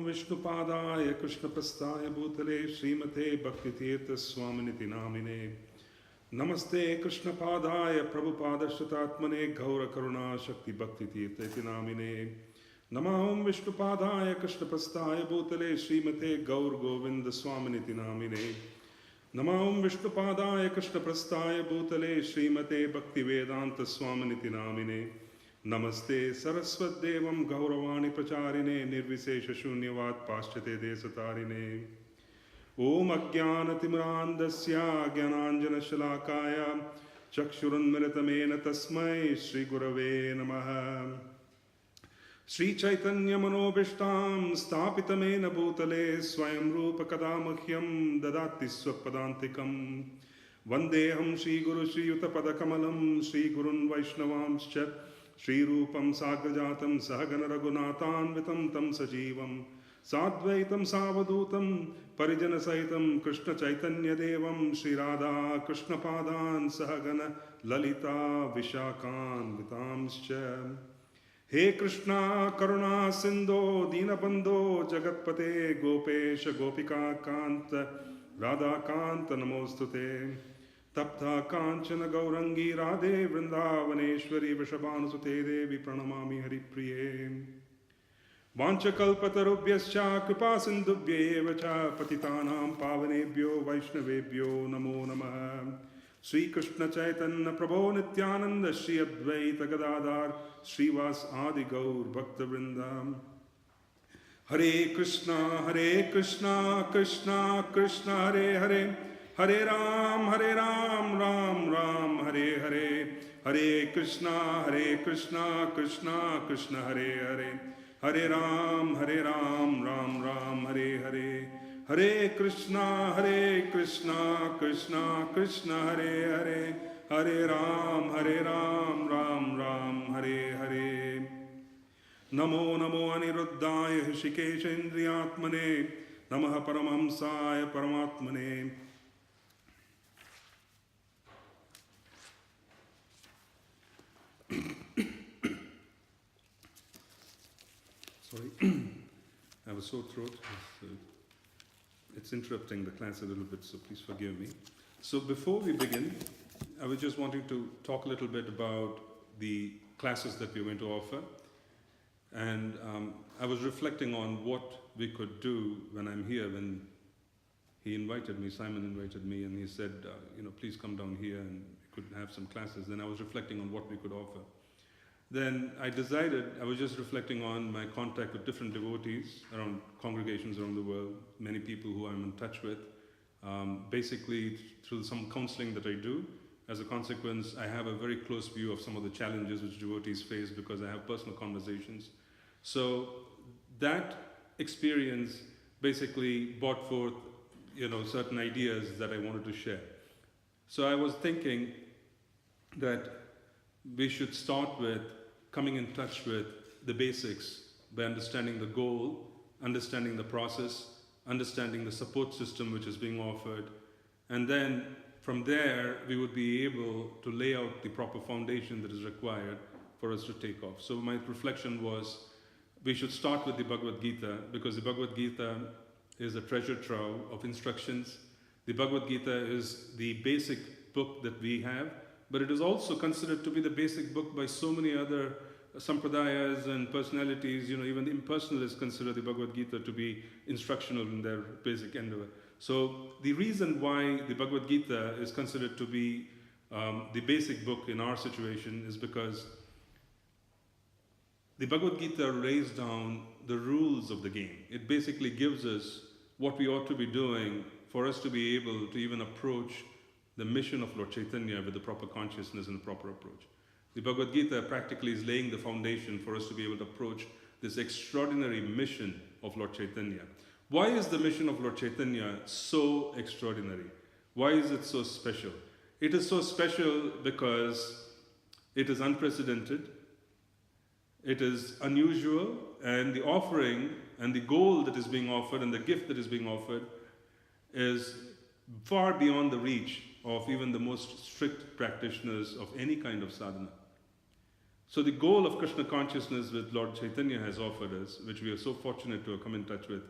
Vishnupadaya Krishnapastaya Bhutale Srimate Bhaktitirtha Swaminiti Namine Namaste Krishnapadaya Prabhupada Shatatmane Gaura Karuna Shakti Bhaktitirtha Iti Namine Namaham Vishnupadaya Krishnapastaya Bhutale Srimate Gaur Govinda Swaminiti Namine Namaham Vishnupadaya Krishnaprastaya Bhutale Srimate Bhaktivedanta Swaminiti Namine Namaste Saraswat Devam Gauravani Pracharine Nirvisesha Shunyavad Paschate Desatarine Om Ajnana Timurandasya Jnananjana Shalakaya Chakshurunmiritamena Tasmai Sri Gurave Namaha Sri Chaitanya Manobishtam Stapitamena Bhutale Swayam Rupa Kadamahyam Dadati Swapadantikam Vandeham Sri Guru Sri Yuta Kamalam Sri Gurun Vaishnavamscha Shri Rupam Sagrajatam Sahagana Raghunathanvitam Tam Sajivam Sadvaitam Savadutam Parijana Saitam Krishna Chaitanya Devam Shri Radha Krishna Padan Sahagana Lalita Vishakan Vitamscha He Krishna Karuna Sindho Dinabandho Jagatpate Gopesha Gopika Kanta Radha Kanta Namostute Tapta Kanchana Gaurangi Radhe Vrindavaneshwari Vrishabhanusute Devi Pranamami Haripriye Vanchakalpatarubhyascha Kripasindubhye Cha Patitanam Pavanebhyo Vaishnavebhyo Namo Namaha Sri Krishna Chaitanya Prabhu Nityananda Shri Advaita Gadadhar Srivas Adi Gaur Bhakta Vrindam Hare Krishna Krishna Krishna Hare Hare Hare Ram, Ram Ram, Hare Hare, Hare Krishna, Krishna Krishna, Hare Hare, Hare Ram, Ram Ram, Hare Hare, Hare Krishna, Krishna Krishna, Hare Hare, Hare Ram, Ram Ram, Hare Hare. Namo Namo Aniruddhaya Hrishikesha Indriyatmane, Namaha Paramhamsaya Paramatmane. Sorry, I have a sore throat. It's interrupting the class a little bit, so please forgive me. So before we begin, I was just wanting to talk a little bit about the classes that we're going to offer. And I was reflecting on what we could do when I'm here, when he invited me, Simon invited me, and he said, please come down here and we could have some classes. Then I was reflecting on what we could offer. Then I decided, I was just reflecting on my contact with different devotees around congregations around the world, many people who I'm in touch with, basically through some counseling that I do. As a consequence, I have a very close view of some of the challenges which devotees face because I have personal conversations. So that experience basically brought forth, certain ideas that I wanted to share. So I was thinking that we should start with coming in touch with the basics by understanding the goal, understanding the process, understanding the support system which is being offered, and then from there we would be able to lay out the proper foundation that is required for us to take off. So my reflection was we should start with the Bhagavad Gita, because the Bhagavad Gita is a treasure trove of instructions. The Bhagavad Gita is the basic book that we have, but it is also considered to be the basic book by so many other sampradayas and personalities. Even the impersonalists consider the Bhagavad Gita to be instructional in their basic endeavor. So the reason why the Bhagavad Gita is considered to be the basic book in our situation is because the Bhagavad Gita lays down the rules of the game. It basically gives us what we ought to be doing for us to be able to even approach the mission of Lord Chaitanya with the proper consciousness and the proper approach. The Bhagavad Gita practically is laying the foundation for us to be able to approach this extraordinary mission of Lord Chaitanya. Why is the mission of Lord Chaitanya so extraordinary? Why is it so special? It is so special because it is unprecedented, it is unusual, and the offering and the goal that is being offered and the gift that is being offered is far beyond the reach of even the most strict practitioners of any kind of sadhana. So the goal of Krishna consciousness which Lord Chaitanya has offered us, which we are so fortunate to have come in touch with,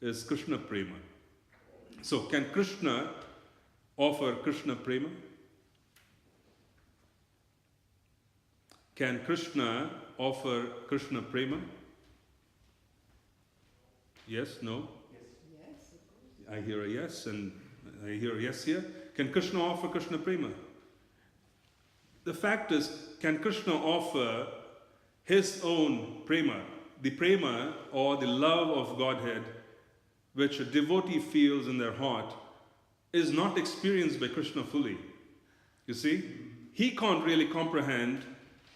is Krishna Prema. So can Krishna offer Krishna Prema? Can Krishna offer Krishna Prema? Yes, no? Yes. I hear a yes, and I hear a yes here. Can Krishna offer Krishna Prema? The fact is, can Krishna offer his own Prema, the Prema or the love of Godhead, which a devotee feels in their heart, is not experienced by Krishna fully. You see, he can't really comprehend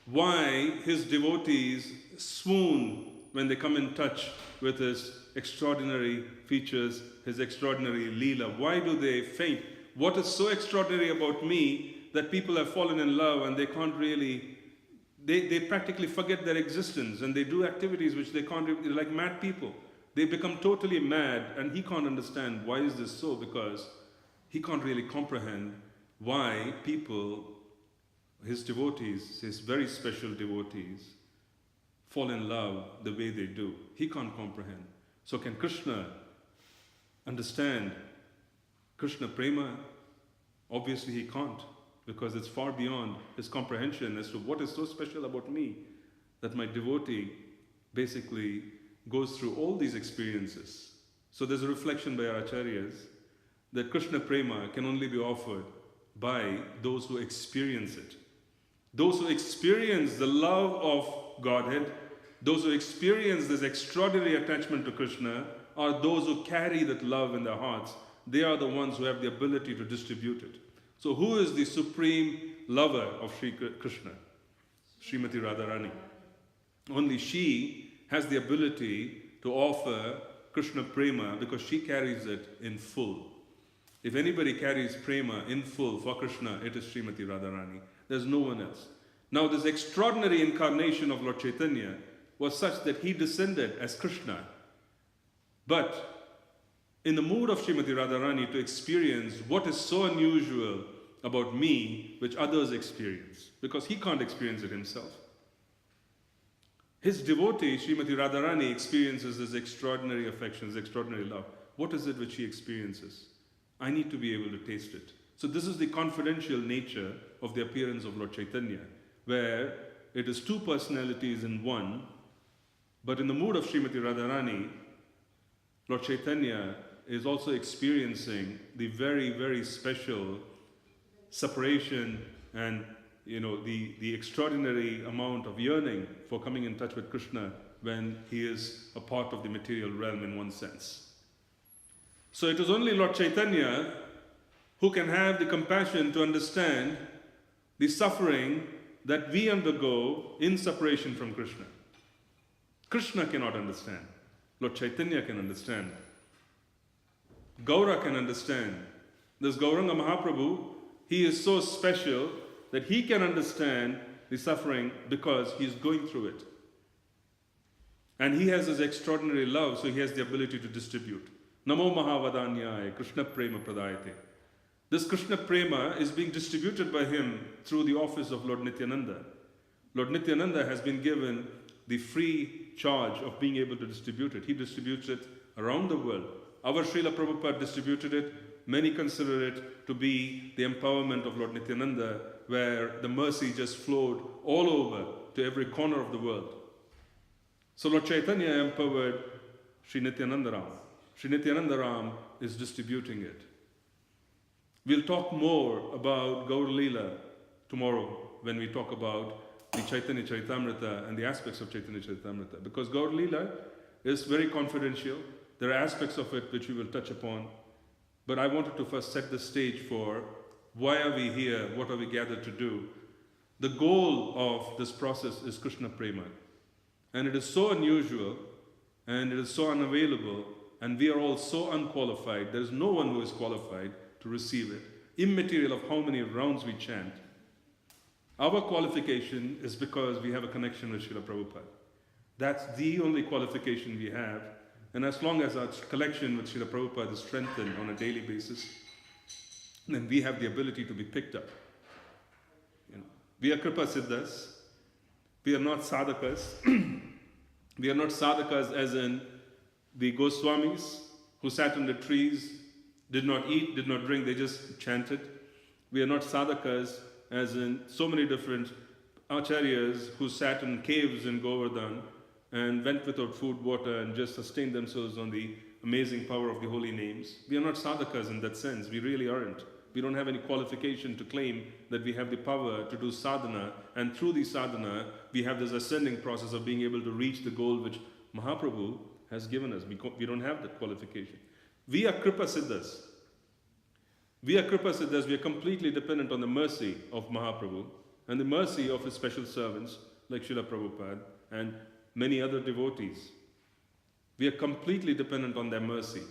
why his devotees swoon when they come in touch with his extraordinary features, his extraordinary Leela. Why do they faint? What is so extraordinary about me that people have fallen in love and they can't really, they practically forget their existence and they do activities which they can't, they're like mad people. They become totally mad, and he can't understand why is this so, because he can't really comprehend why people, his devotees, his very special devotees, fall in love the way they do. He can't comprehend. So can Krishna understand Krishna Prema? Obviously he can't, because it's far beyond his comprehension as to what is so special about me that my devotee basically goes through all these experiences. So there's a reflection by our acharyas that Krishna Prema can only be offered by those who experience it. Those who experience the love of Godhead, those who experience this extraordinary attachment to Krishna, are those who carry that love in their hearts. They are the ones who have the ability to distribute it. So who is the supreme lover of Sri Krishna? Srimati Radharani. Only she has the ability to offer Krishna Prema because she carries it in full. If anybody carries Prema in full for Krishna, it is Srimati Radharani. There's no one else. Now this extraordinary incarnation of Lord Chaitanya was such that he descended as Krishna. But in the mood of Srimati Radharani to experience what is so unusual about me which others experience, because he can't experience it himself. His devotee, Srimati Radharani, experiences this extraordinary affection, this extraordinary love. What is it which he experiences? I need to be able to taste it. So this is the confidential nature of the appearance of Lord Chaitanya, where it is two personalities in one, but in the mood of Srimati Radharani, Lord Chaitanya is also experiencing the very, very special separation and the extraordinary amount of yearning for coming in touch with Krishna when he is a part of the material realm in one sense. So it is only Lord Chaitanya who can have the compassion to understand the suffering that we undergo in separation from Krishna. Krishna cannot understand. Lord Chaitanya can understand. Gaura can understand. This Gauranga Mahaprabhu, he is so special that he can understand the suffering because he is going through it. And he has his extraordinary love, so he has the ability to distribute. Namo Mahavadanyaya Krishna Prema Pradayate. This Krishna Prema is being distributed by him through the office of Lord Nityananda. Lord Nityananda has been given the free charge of being able to distribute it. He distributes it around the world. Our Srila Prabhupada distributed it. Many consider it to be the empowerment of Lord Nityananda, where the mercy just flowed all over to every corner of the world. So Lord Chaitanya empowered Sri Nityananda Ram. Sri Nityananda Ram is distributing it. We'll talk more about Gaur Leela tomorrow when we talk about the Chaitanya Charitamrita and the aspects of Chaitanya Charitamrita. Because Gaur Leela is very confidential. There are aspects of it which we will touch upon. But I wanted to first set the stage for why are we here, what are we gathered to do. The goal of this process is Krishna Prema. And it is so unusual, and it is so unavailable, and we are all so unqualified. There is no one who is qualified to receive it, immaterial of how many rounds we chant. Our qualification is because we have a connection with Srila Prabhupada. That's the only qualification we have. And as long as our connection with Srila Prabhupada is strengthened on a daily basis, then we have the ability to be picked up. We are Kripa Siddhas. We are not sadhakas. We are not sadhakas as in the Goswamis who sat under trees, did not eat, did not drink, they just chanted. We are not sadhakas as in so many different acharyas who sat in caves in Govardhan and went without food, water, and just sustained themselves on the amazing power of the holy names. We are not sadhakas in that sense. We really aren't. We don't have any qualification to claim that we have the power to do sadhana, and through the sadhana, we have this ascending process of being able to reach the goal which Mahaprabhu has given us. We don't have that qualification. We are Kripa Siddhas. We are Kripa Siddhas. We are completely dependent on the mercy of Mahaprabhu and the mercy of his special servants like Srila Prabhupada and many other devotees. We are completely dependent on their mercy.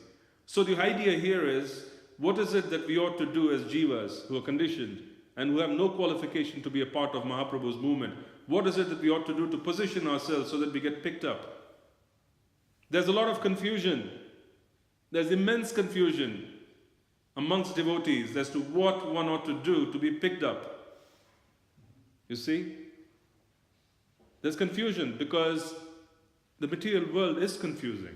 So the idea here is, what is it that we ought to do as jivas who are conditioned and who have no qualification to be a part of Mahaprabhu's movement? What is it that we ought to do to position ourselves so that we get picked up? There's a lot of confusion. There's immense confusion amongst devotees as to what one ought to do to be picked up. You see? There's confusion because the material world is confusing.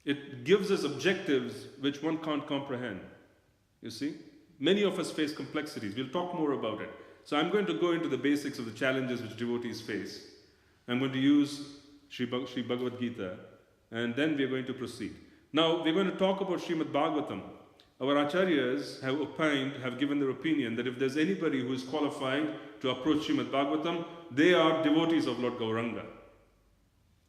It gives us objectives which one can't comprehend. You see? Many of us face complexities. We'll talk more about it. So I'm going to go into the basics of the challenges which devotees face. I'm going to use Sri Bhagavad Gita, and then we're going to proceed. Now, we're going to talk about Srimad Bhagavatam. Our acharyas have opined, have given their opinion that if there's anybody who is qualified to approach Srimad Bhagavatam, they are devotees of Lord Gauranga.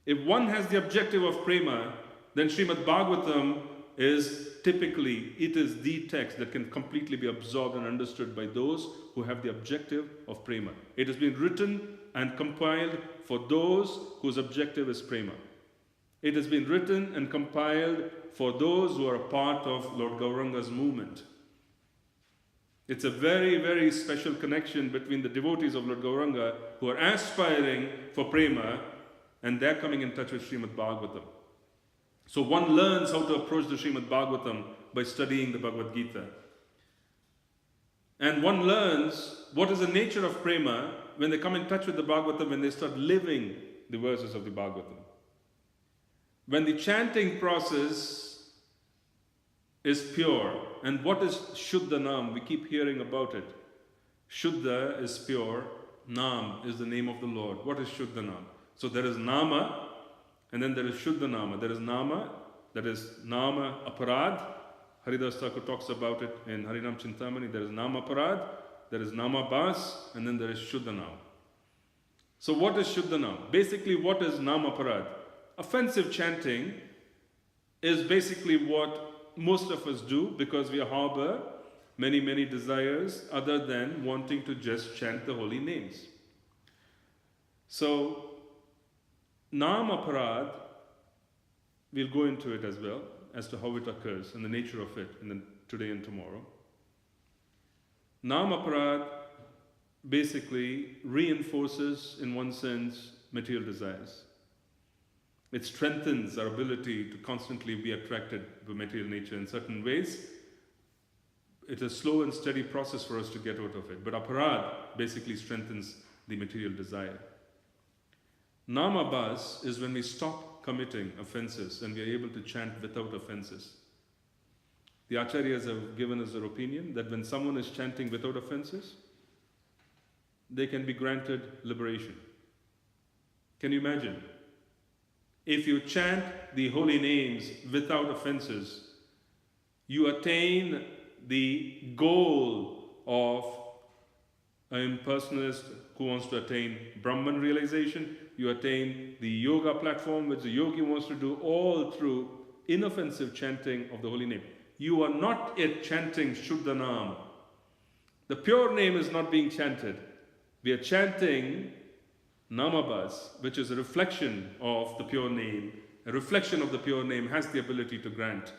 If one has the objective of prema, then Srimad Bhagavatam is typically, it is the text that can completely be absorbed and understood by those who have the objective of prema. It has been written and compiled for those whose objective is prema. It has been written and compiled for those who are a part of Lord Gauranga's movement. It's a very, very special connection between the devotees of Lord Gauranga who are aspiring for prema, and they're coming in touch with Srimad Bhagavatam. So one learns how to approach the Srimad Bhagavatam by studying the Bhagavad Gita. And one learns what is the nature of prema when they come in touch with the Bhagavatam, when they start living the verses of the Bhagavatam. When the chanting process is pure, and what is Shuddha Nam? We keep hearing about it. Shuddha is pure, Nam is the name of the Lord. What is Shuddha Nam? So there is Nama, and then there is Shuddha Nama. There is Nama, that is Nama Aparad. Haridas Thakur talks about it in Harinam Chintamani. There is Nama Aparad, there is Nama Bas, and then there is Shuddha Nam. So what is Shuddha Nam? Basically, what is Nama Aparad? Offensive chanting is basically what most of us do because we harbor many, many desires other than wanting to just chant the holy names. So, Nam Aparad, we'll go into it as well, as to how it occurs and the nature of it today and tomorrow. Nam Aparad basically reinforces, in one sense, material desires. It strengthens our ability to constantly be attracted by material nature in certain ways. It's a slow and steady process for us to get out of it. But aparad basically strengthens the material desire. Namabhas is when we stop committing offenses and we are able to chant without offenses. The acharyas have given us their opinion that when someone is chanting without offenses, they can be granted liberation. Can you imagine? If you chant the holy names without offenses, you attain the goal of an impersonalist who wants to attain Brahman realization. You attain the yoga platform which the yogi wants to do, all through inoffensive chanting of the holy name. You are not yet chanting Shuddha Nam. The pure name is not being chanted. We are chanting Namabhas, which is a reflection of the pure name. A reflection of the pure name has the ability to grant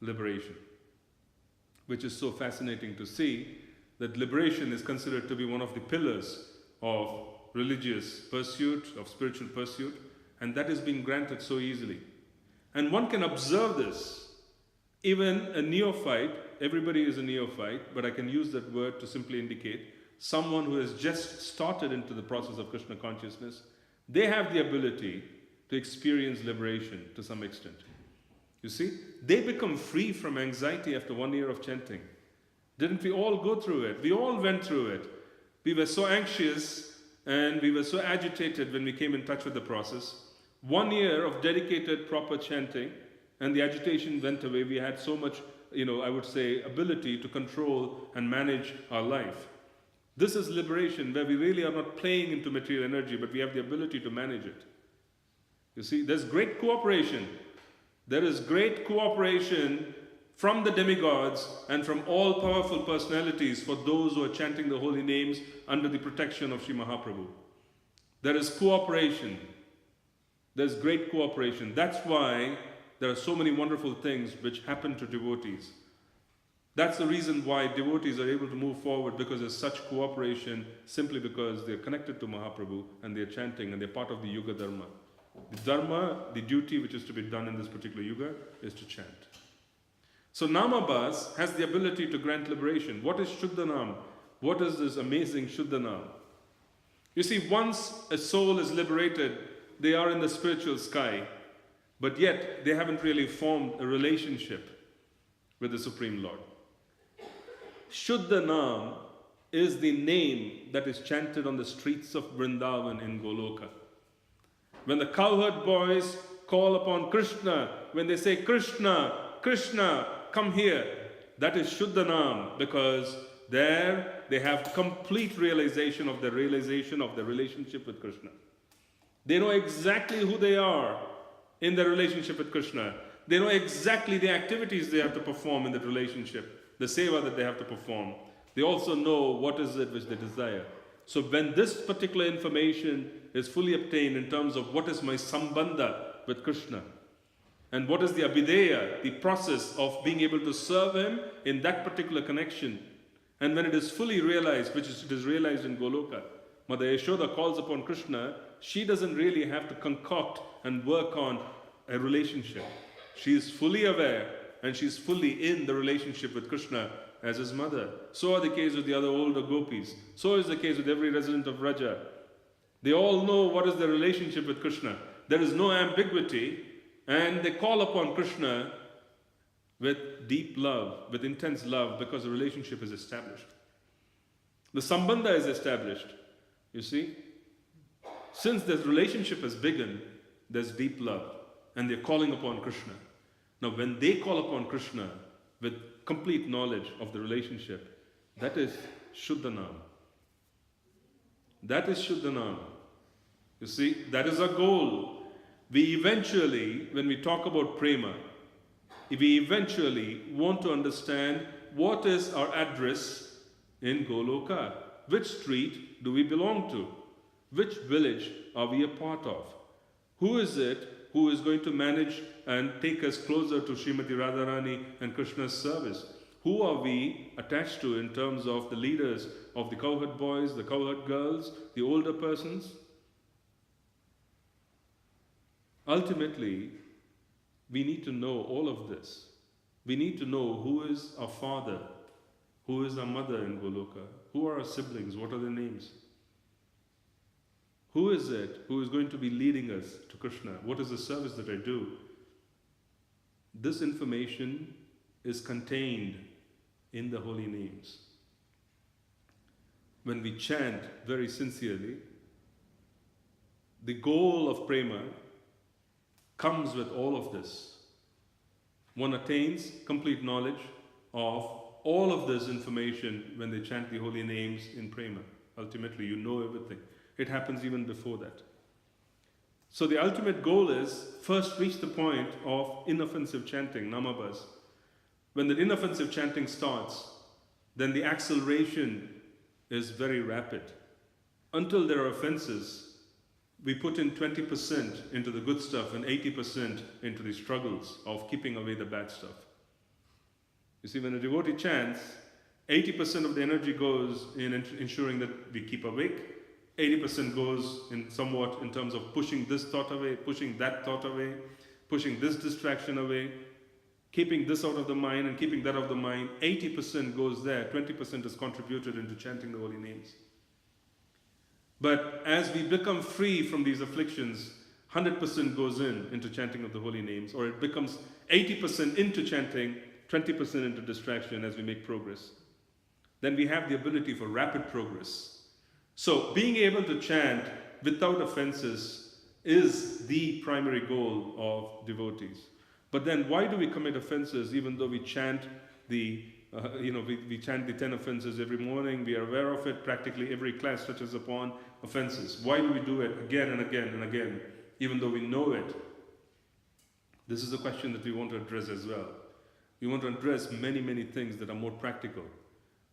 liberation, which is so fascinating to see that liberation is considered to be one of the pillars of religious pursuit, of spiritual pursuit, and that is being granted so easily. And one can observe this. Even a neophyte, everybody is a neophyte, but I can use that word to simply indicate someone who has just started into the process of Krishna consciousness, they have the ability to experience liberation to some extent. You see, they become free from anxiety after 1 year of chanting. Didn't we all go through it? We all went through it. We were so anxious and we were so agitated when we came in touch with the process. 1 year of dedicated, proper chanting, and the agitation went away. We had so much, I would say, ability to control and manage our life. This is liberation, where we really are not playing into material energy, but we have the ability to manage it. You see, there's great cooperation. There is great cooperation from the demigods and from all powerful personalities for those who are chanting the holy names under the protection of Sri Mahaprabhu. There is cooperation. There's great cooperation. That's why there are so many wonderful things which happen to devotees. That's the reason why devotees are able to move forward, because there's such cooperation, simply because they're connected to Mahaprabhu and they're chanting and they're part of the Yuga Dharma. The Dharma, the duty which is to be done in this particular Yuga, is to chant. So Namabhas has the ability to grant liberation. What is Shuddhanam? What is this amazing Shuddhanam? You see, once a soul is liberated, they are in the spiritual sky, but yet they haven't really formed a relationship with the Supreme Lord. Shuddhanam is the name that is chanted on the streets of Vrindavan in Goloka. When the cowherd boys call upon Krishna, when they say, Krishna, Krishna, come here, that is Shuddhanam, because there they have complete realization of the relationship with Krishna. They know exactly who they are in their relationship with Krishna. They know exactly the activities they have to perform in that relationship, the seva that they have to perform. They also know what is it which they desire. So when this particular information is fully obtained in terms of what is my sambandha with Krishna, and what is the abhideya, the process of being able to serve him in that particular connection, and when it is fully realized, which is, it is realized in Goloka, Mother Yashoda calls upon Krishna, she doesn't really have to concoct and work on a relationship. She is fully aware and she is fully in the relationship with Krishna as his mother. So are the case with the other older gopis. So is the case with every resident of Vraja. They all know what is their relationship with Krishna. There is no ambiguity, and they call upon Krishna with deep love, with intense love, because the relationship is established. The sambandha is established. You see? Since this relationship has begun, there's deep love, and they're calling upon Krishna. Now when they call upon Krishna with complete knowledge of the relationship, that is Shuddhanam. That is Shuddhanam. You see, that is our goal. We eventually, when we talk about prema, we eventually want to understand what is our address in Goloka. Which street do we belong to? Which village are we a part of? Who is it who is going to manage and take us closer to Srimati Radharani and Krishna's service? Who are we attached to in terms of the leaders of the cowherd boys, the cowherd girls, the older persons? Ultimately, we need to know all of this. We need to know who is our father, who is our mother in Goloka, who are our siblings, what are their names? Who is it who is going to be leading us to Krishna? What is the service that I do? This information is contained in the holy names. When we chant very sincerely, the goal of prema comes with all of this. One attains complete knowledge of all of this information when they chant the holy names in prema. Ultimately, you know everything. It happens even before that. So the ultimate goal is first reach the point of inoffensive chanting, namabhas. When the inoffensive chanting starts, then the acceleration is very rapid. Until there are offenses, we put in 20% into the good stuff and 80% into the struggles of keeping away the bad stuff. You see, when a devotee chants, 80% of the energy goes in ensuring that we keep awake, 80% goes in somewhat in terms of pushing this thought away, pushing that thought away, pushing this distraction away. keeping this out of the mind and keeping that out of the mind. 80% goes there, 20% is contributed into chanting the holy names. But as we become free from these afflictions, 100% goes into chanting of the holy names, or it becomes 80% into chanting, 20% into distraction as we make progress. Then we have the ability for rapid progress. So being able to chant without offenses is the primary goal of devotees. But then why do we commit offenses even though we chant we chant the 10 offenses every morning, we are aware of it, practically every class touches upon offenses. Why do we do it again and again and again, even though we know it? This is a question that we want to address as well. We want to address many, many things that are more practical.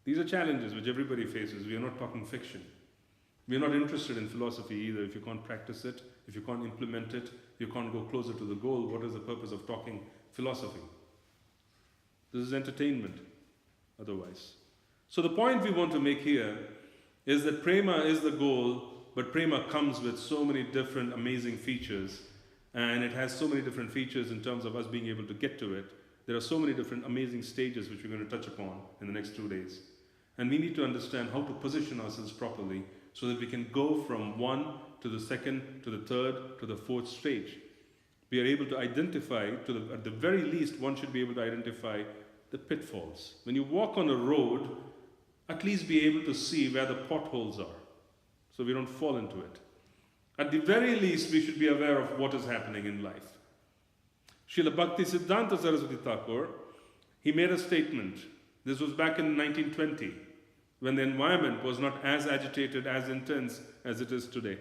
These are challenges which everybody faces. We are not talking fiction. We are not interested in philosophy either. If you can't practice it, if you can't implement it, you can't go closer to the goal. What is the purpose of talking philosophy? This is entertainment otherwise. So the point we want to make here is that prema is the goal, but prema comes with so many different amazing features, and it has so many different features in terms of us being able to get to it. There are so many different amazing stages which we're going to touch upon in the next 2 days. And we need to understand how to position ourselves properly so that we can go from one to the second, to the third, to the fourth stage. We are able to identify, at the very least, one should be able to identify the pitfalls. When you walk on a road, at least be able to see where the potholes are, so we don't fall into it. At the very least, we should be aware of what is happening in life. Srila Bhakti Siddhanta Saraswati Thakur, he made a statement. This was back in 1920, when the environment was not as agitated, as intense as it is today.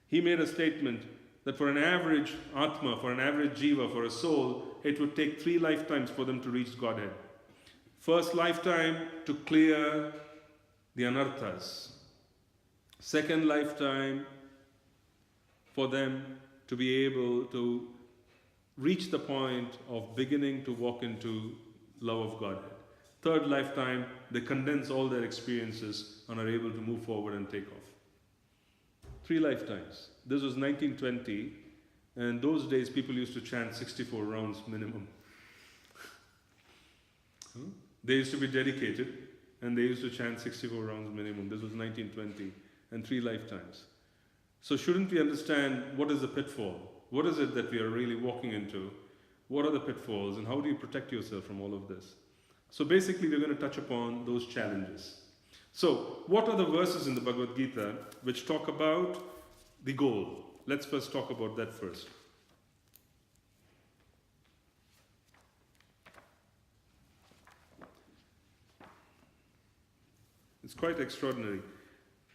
He made a statement that for an average Atma, for an average Jiva, for a soul, it would take 3 lifetimes for them to reach Godhead. First lifetime to clear the anarthas. Second lifetime for them to be able to reach the point of beginning to walk into love of Godhead. Third lifetime, they condense all their experiences and are able to move forward and take off. 3 lifetimes. This was 1920, and those days people used to chant 64 rounds minimum. They used to be dedicated, and they used to chant 64 rounds minimum. This was 1920, and 3 lifetimes. So shouldn't we understand what is the pitfall? What is it that we are really walking into? What are the pitfalls, and how do you protect yourself from all of this? So basically, we're going to touch upon those challenges. So, what are the verses in the Bhagavad Gita which talk about the goal? Let's first talk about that first. It's quite extraordinary.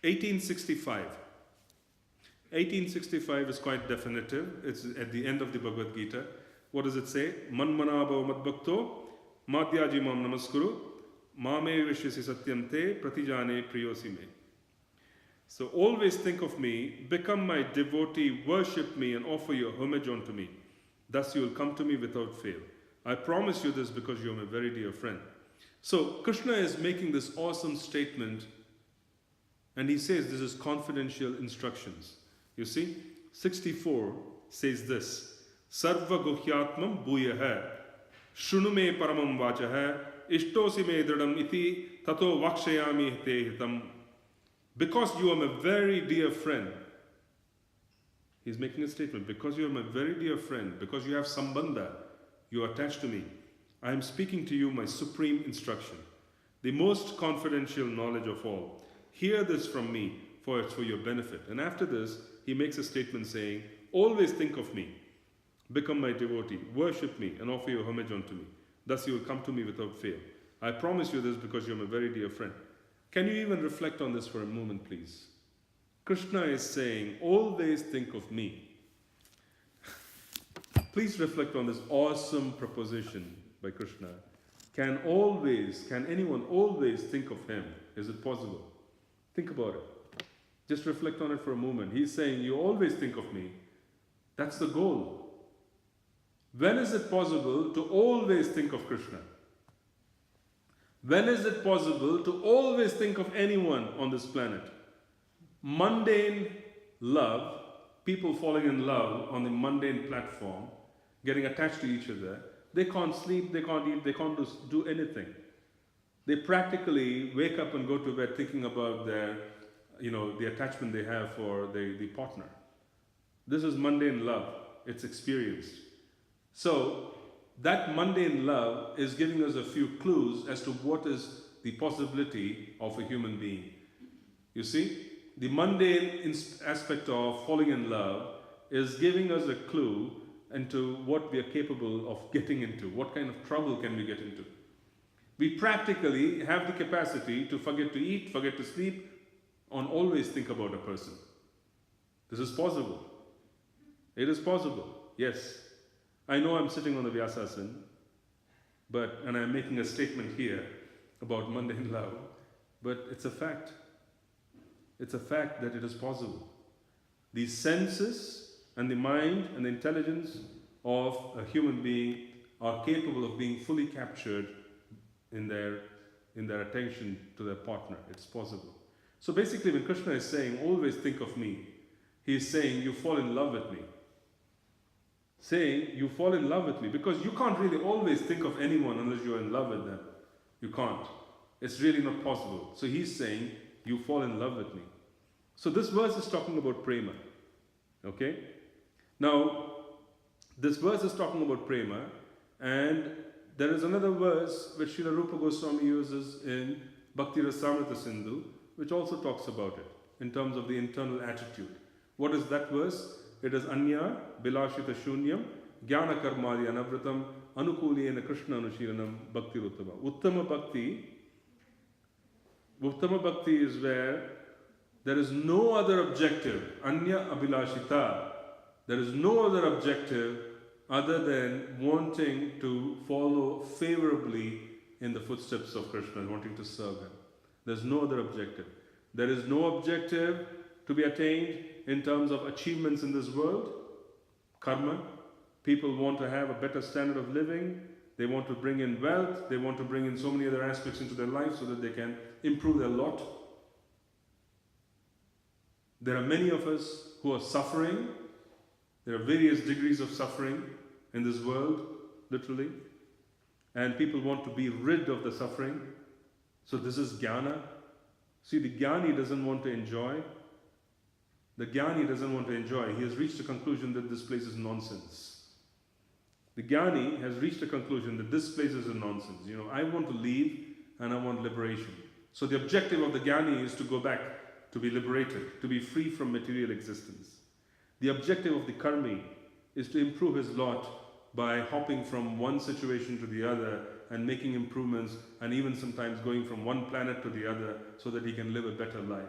1865. 1865 is quite definitive. It's at the end of the Bhagavad Gita. What does it say? Manmanabhav madbhakto madhyaji mam namaskuru mame vishyasi satyam te pratijane priyosi me. So always think of me, become my devotee, worship me and offer your homage unto me. Thus you will come to me without fail. I promise you this because you are my very dear friend. So Krishna is making this awesome statement, and he says this is confidential instructions. You see, 64 says this, Sarva guhyatmam bhuyaha, shunume paramam vachaha, ishtosi me dridam iti, tato vakshayami te hitam. Because you are my very dear friend. He's making a statement, because you are my very dear friend, because you have sambandha, you are attached to me, I am speaking to you my supreme instruction, the most confidential knowledge of all. Hear this from me, for it's for your benefit. And after this, he makes a statement saying, always think of me, become my devotee, worship me, and offer your homage unto me. Thus you will come to me without fail. I promise you this because you are my very dear friend. Can you even reflect on this for a moment, please? Krishna is saying, always think of me. Please reflect on this awesome proposition by Krishna. Can anyone always think of him? Is it possible? Think about it. Just reflect on it for a moment. He's saying, you always think of me. That's the goal. When is it possible to always think of Krishna? When is it possible to always think of anyone on this planet? Mundane love, people falling in love on the mundane platform, getting attached to each other, They can't sleep, they can't eat, they can't do anything. They practically wake up and go to bed thinking about their, the attachment they have for the partner. This is mundane love. It's experienced. So, that mundane love is giving us a few clues as to what is the possibility of a human being. You see, the mundane aspect of falling in love is giving us a clue into what we are capable of getting into, what kind of trouble can we get into. We practically have the capacity to forget to eat, forget to sleep, and always think about a person. This is possible. It is possible, yes. I know I'm sitting on the Vyasasana, and I'm making a statement here about mundane love, but it's a fact. It's a fact that it is possible. The senses and the mind and the intelligence of a human being are capable of being fully captured in their attention to their partner. It's possible. So basically, when Krishna is saying, always think of me, he is saying, you fall in love with me. Saying, you fall in love with me, because you can't really always think of anyone unless you're in love with them. You can't. It's really not possible. So he's saying, you fall in love with me. So this verse is talking about prema. Okay? Now, this verse is talking about prema, and there is another verse which Srila Rupa Goswami uses in Bhakti Rasamrita Sindhu, which also talks about it in terms of the internal attitude. What is that verse? It is Anya Bilashita Shunyam Jnana Karmadi Anavratam Anukuliyena Krishna Anushiranam Bhakti Ruttama. Uttama Bhakti is where there is no other objective. Anya Abhilashita. There is no other objective other than wanting to follow favorably in the footsteps of Krishna, wanting to serve him. There's no other objective. There is no objective to be attained in terms of achievements in this world. Karma. People want to have a better standard of living. They want to bring in wealth. They want to bring in so many other aspects into their life so that they can improve their lot. There are many of us who are suffering. There are various degrees of suffering in this world, literally. And people want to be rid of the suffering. So this is jnana. See, the jnani doesn't want to enjoy. The jnani doesn't want to enjoy. He has reached a conclusion that this place is nonsense. The jnani has reached a conclusion that this place is a nonsense. I want to leave and I want liberation. So the objective of the jnani is to go back, to be liberated, to be free from material existence. The objective of the karmi is to improve his lot by hopping from one situation to the other and making improvements, and even sometimes going from one planet to the other so that he can live a better life.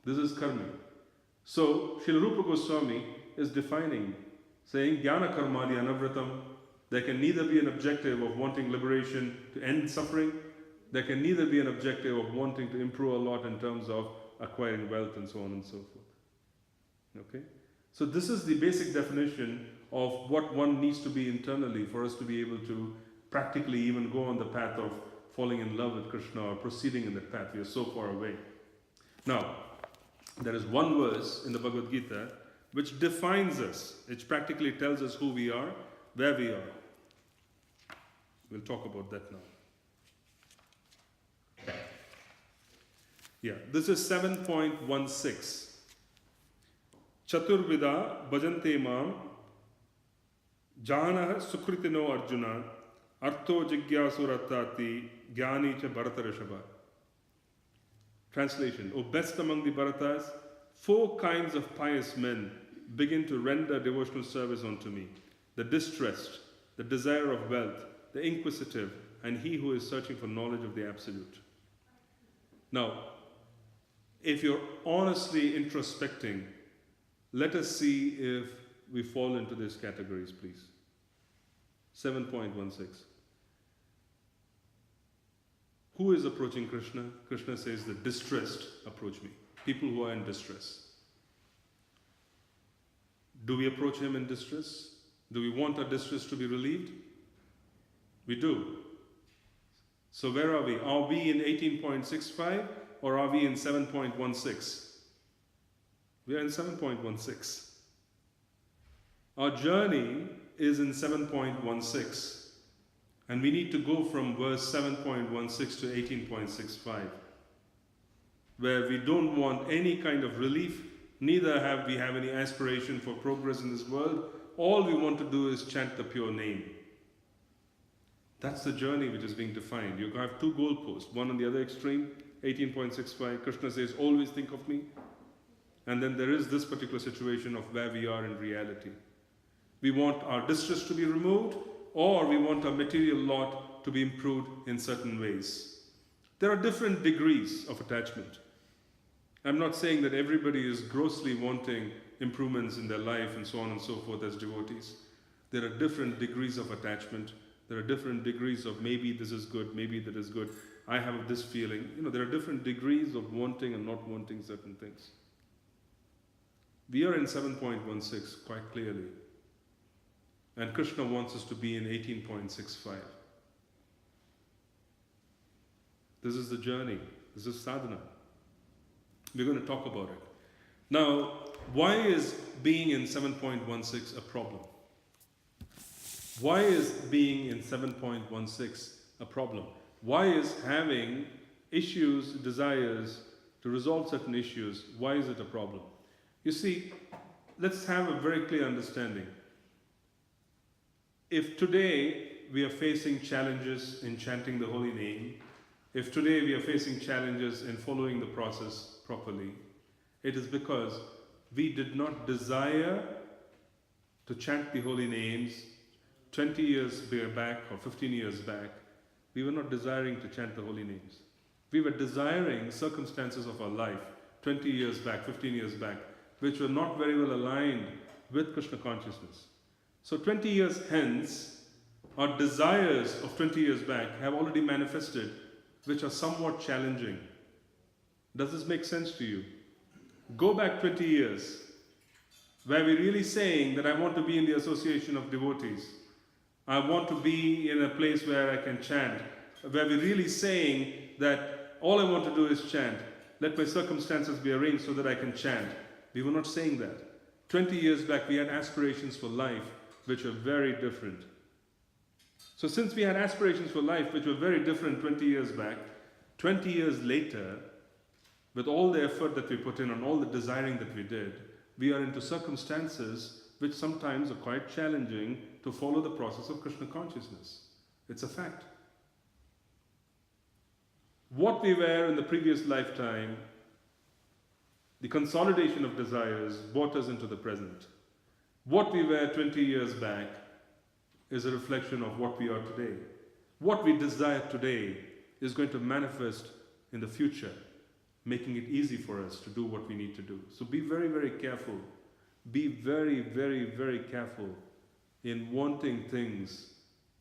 This is karmi. So, Srila Rupa Goswami is defining, saying, Jnana Karmadi Anavratam. There can neither be an objective of wanting liberation to end suffering, there can neither be an objective of wanting to improve a lot in terms of acquiring wealth and so on and so forth. Okay? So this is the basic definition of what one needs to be internally for us to be able to practically even go on the path of falling in love with Krishna or proceeding in that path. We are so far away. Now, there is one verse in the Bhagavad Gita which defines us, which practically tells us who we are, where we are. We'll talk about that now. Yeah, this is 7.16. Chaturvida bhajante mam janah sukritino arjuna artho jigyasurarthati jnani cha bharatarashava. Translation: O best among the Bharatas, 4 kinds of pious men begin to render devotional service unto me: the distressed, the desire of wealth, the inquisitive, and he who is searching for knowledge of the Absolute. Now, if you're honestly introspecting, let us see if we fall into these categories, please. 7.16. Who is approaching Krishna? Krishna says the distressed approach me. People who are in distress. Do we approach him in distress? Do we want our distress to be relieved? We do. So where are we? Are we in 18.65 or are we in 7.16? We are in 7.16. Our journey is in 7.16. And we need to go from verse 7.16 to 18.65, where we don't want any kind of relief, neither have we have any aspiration for progress in this world. All we want to do is chant the pure name. That's the journey which is being defined. You have two goalposts, one on the other extreme, 18.65, Krishna says, always think of me. And then there is this particular situation of where we are in reality. We want our distress to be removed, or we want our material lot to be improved in certain ways. There are different degrees of attachment. I'm not saying that everybody is grossly wanting improvements in their life and so on and so forth as devotees. There are different degrees of attachment. There are different degrees of maybe this is good, maybe that is good. I have this feeling. There are different degrees of wanting and not wanting certain things. We are in 7.16 quite clearly. And Krishna wants us to be in 18.65. This is the journey. This is sadhana. We're going to talk about it. Now, why is being in 7.16 a problem? Why is being in 7.16 a problem? Why is having issues, desires to resolve certain issues, why is it a problem? You see, let's have a very clear understanding. If today we are facing challenges in chanting the holy name, if today we are facing challenges in following the process properly, it is because we did not desire to chant the holy names 20 years back or 15 years back. We were not desiring to chant the holy names. We were desiring circumstances of our life 20 years back, 15 years back, which were not very well aligned with Krishna consciousness. So 20 years hence, our desires of 20 years back have already manifested, which are somewhat challenging. Does this make sense to you? Go back 20 years, where we're really saying that I want to be in the association of devotees. I want to be in a place where I can chant, where we're really saying that all I want to do is chant. Let my circumstances be arranged so that I can chant. We were not saying that. 20 years back, we had aspirations for life which were very different. So since we had aspirations for life which were very different 20 years back, 20 years later, with all the effort that we put in and all the desiring that we did, we are into circumstances which sometimes are quite challenging to follow the process of Krishna consciousness. It's a fact. What we were in the previous lifetime, the consolidation of desires brought us into the present. What we were 20 years back is a reflection of what we are today. What we desire today is going to manifest in the future, making it easy for us to do what we need to do. So be very, very careful. Be very, very, very careful in wanting things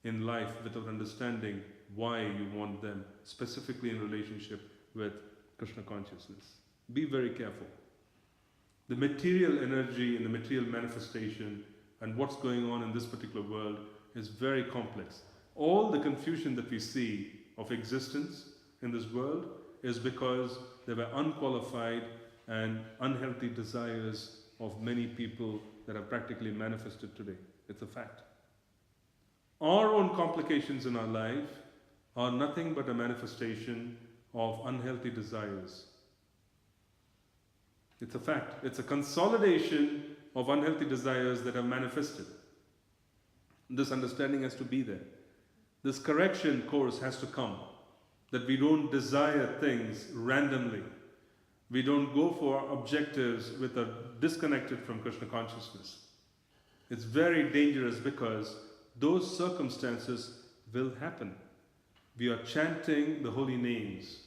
in life without understanding why you want them, specifically in relationship with Krishna consciousness. Be very careful. The material energy and the material manifestation and what's going on in this particular world is very complex. All the confusion that we see of existence in this world is because there were unqualified and unhealthy desires of many people that are practically manifested today. It's a fact. Our own complications in our life are nothing but a manifestation of unhealthy desires. It's a fact. It's a consolidation of unhealthy desires that have manifested. This understanding has to be there. This correction course has to come. That we don't desire things randomly. We don't go for objectives which are disconnected from Krishna consciousness. It's very dangerous because those circumstances will happen. We are chanting the holy names.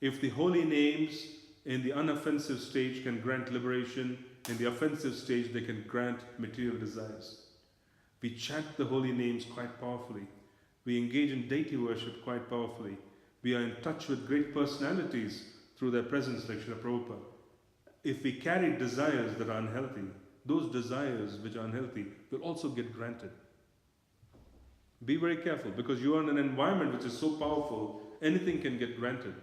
If the holy names in the unoffensive stage can grant liberation, in the offensive stage they can grant material desires. We chant the holy names quite powerfully. We engage in deity worship quite powerfully. We are in touch with great personalities through their presence, like Srila Prabhupada. If we carry desires that are unhealthy, those desires which are unhealthy will also get granted. Be very careful, because you are in an environment which is so powerful, anything can get granted.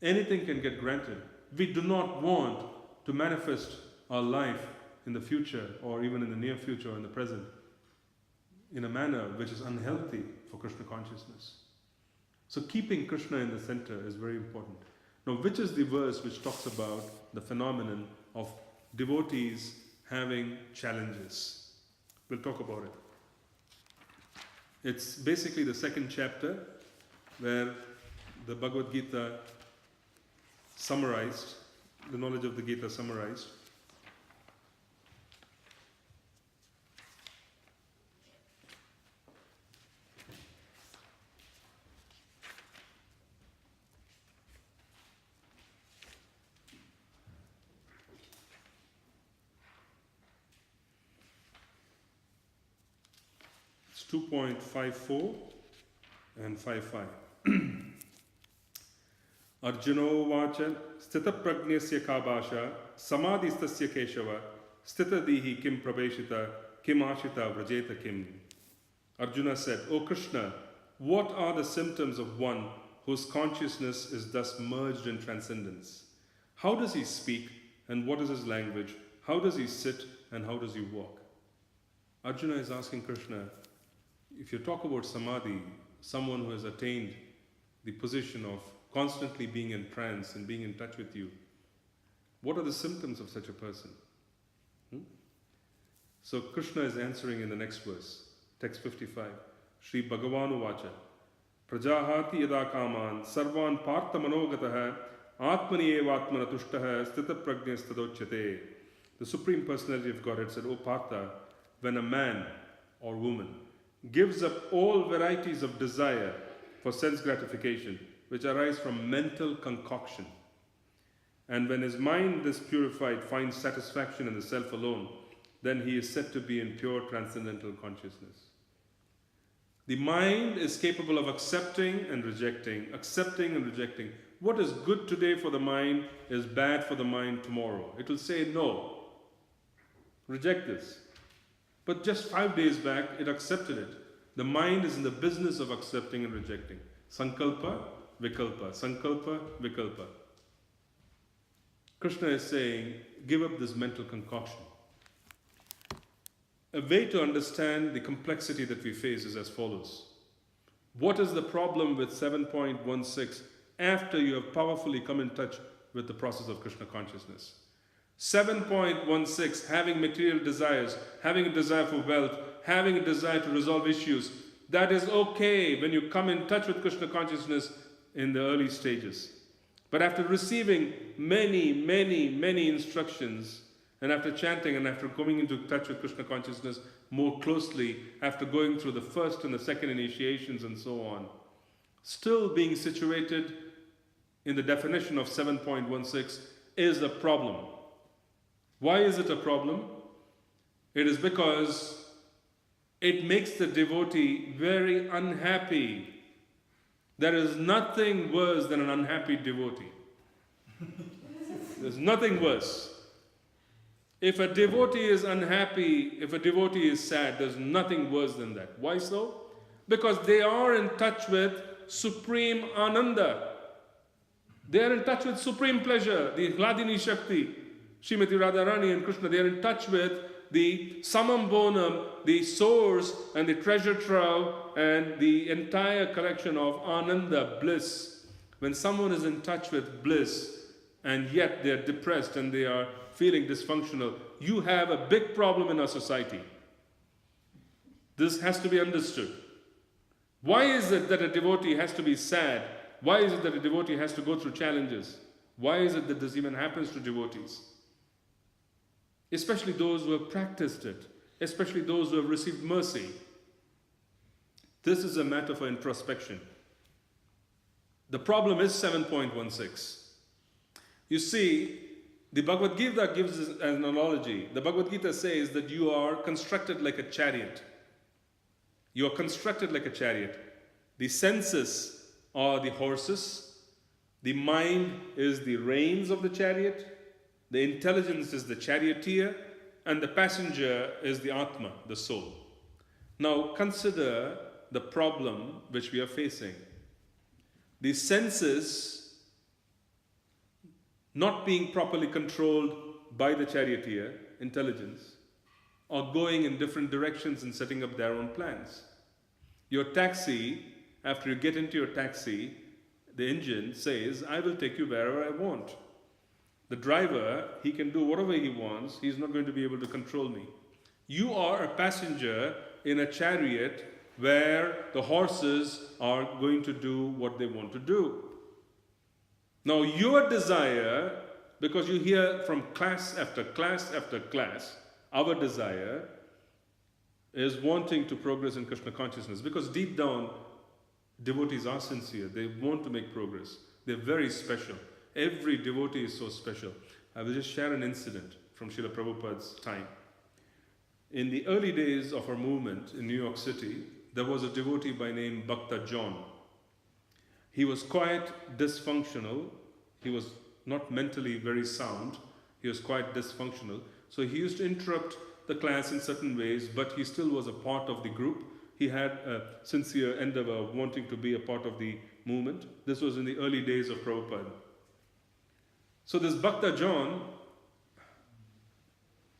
Anything can get granted. We do not want to manifest our life in the future, or even in the near future or in the present, in a manner which is unhealthy for Krishna consciousness. So keeping Krishna in the center is very important. Now, which is the verse which talks about the phenomenon of devotees having challenges? We'll talk about it. It's basically the second chapter where the Bhagavad Gita summarized, the knowledge of the Gita summarized. It's 2.54 and 55. Arjuno vacha stita prajnasya ka bhasha samadhistasya keshava stita dihi kim praveshita kim ashita vrajeta kim. Arjuna said, O Krishna, what are the symptoms of one whose consciousness is thus merged in transcendence? How does he speak and what is his language? How does he sit and how does he walk? Arjuna is asking Krishna, if you talk about samadhi, someone who has attained the position of constantly being in trance and being in touch with you, what are the symptoms of such a person? So Krishna is answering in the next verse, text 55. Shri Bhagavanu Vacha Prajahati yada kaman sarvan partha manogataha atmani evatmana tushtaha stita prajna stadochyate. The Supreme Personality of Godhead said, O Partha, when a man or woman gives up all varieties of desire for sense gratification, which arise from mental concoction, and when his mind is purified finds satisfaction in the self alone, then he is said to be in pure transcendental consciousness. The mind is capable of accepting and rejecting, accepting and rejecting. What is good today for the mind is bad for the mind tomorrow. It will say no, reject this. But just 5 days back, it accepted it. The mind is in the business of accepting and rejecting. Sankalpa, Vikalpa, Sankalpa, Vikalpa. Krishna is saying, give up this mental concoction. A way to understand the complexity that we face is as follows. What is the problem with 7.16 after you have powerfully come in touch with the process of Krishna consciousness? 7.16, having material desires, having a desire for wealth, having a desire to resolve issues, that is okay when you come in touch with Krishna consciousness in the early stages. But after receiving many instructions, and after chanting and after coming into touch with Krishna consciousness more closely, after going through the first and the second initiations and so on, still being situated in the definition of 7.16 is a problem. Why is it a problem? It is because it makes the devotee very unhappy. There is nothing worse than an unhappy devotee. There's nothing worse. If a devotee is unhappy, if a devotee is sad, there's nothing worse than that. Why so? Because they are in touch with supreme Ananda. They are in touch with supreme pleasure, the Hladini Shakti, Srimati Radharani and Krishna. They are in touch with the Samam Bonam, the source and the treasure trove and the entire collection of Ananda, bliss. When someone is in touch with bliss and yet they are depressed and they are feeling dysfunctional, you have a big problem in our society. This has to be understood. Why is it that a devotee has to be sad? Why is it that a devotee has to go through challenges? Why is it that this even happens to devotees? Especially those who have practiced it, especially those who have received mercy. This is a matter for introspection. The problem is 7.16. You see, the Bhagavad Gita gives us an analogy. The Bhagavad Gita says that you are constructed like a chariot. You are constructed like a chariot. The senses are the horses. The mind is the reins of the chariot. The intelligence is the charioteer. And the passenger is the Atma, the soul. Now consider the problem which we are facing. The senses not being properly controlled by the charioteer, intelligence, or going in different directions and setting up their own plans. Your taxi, after you get into your taxi, the engine says, I will take you wherever I want. The driver, he can do whatever he wants. He's not going to be able to control me. You are a passenger in a chariot where the horses are going to do what they want to do. Now your desire, because you hear from class after class after class, our desire is wanting to progress in Krishna consciousness, because deep down, devotees are sincere. They want to make progress. They're very special. Every devotee is so special. I will just share an incident from Srila Prabhupada's time. In the early days of our movement in New York City, there was a devotee by name Bhakta John. He was quite dysfunctional. He was not mentally very sound. He was quite dysfunctional. So he used to interrupt the class in certain ways, but he still was a part of the group. He had a sincere endeavor of wanting to be a part of the movement. This was in the early days of Prabhupada. So this Bhakta John,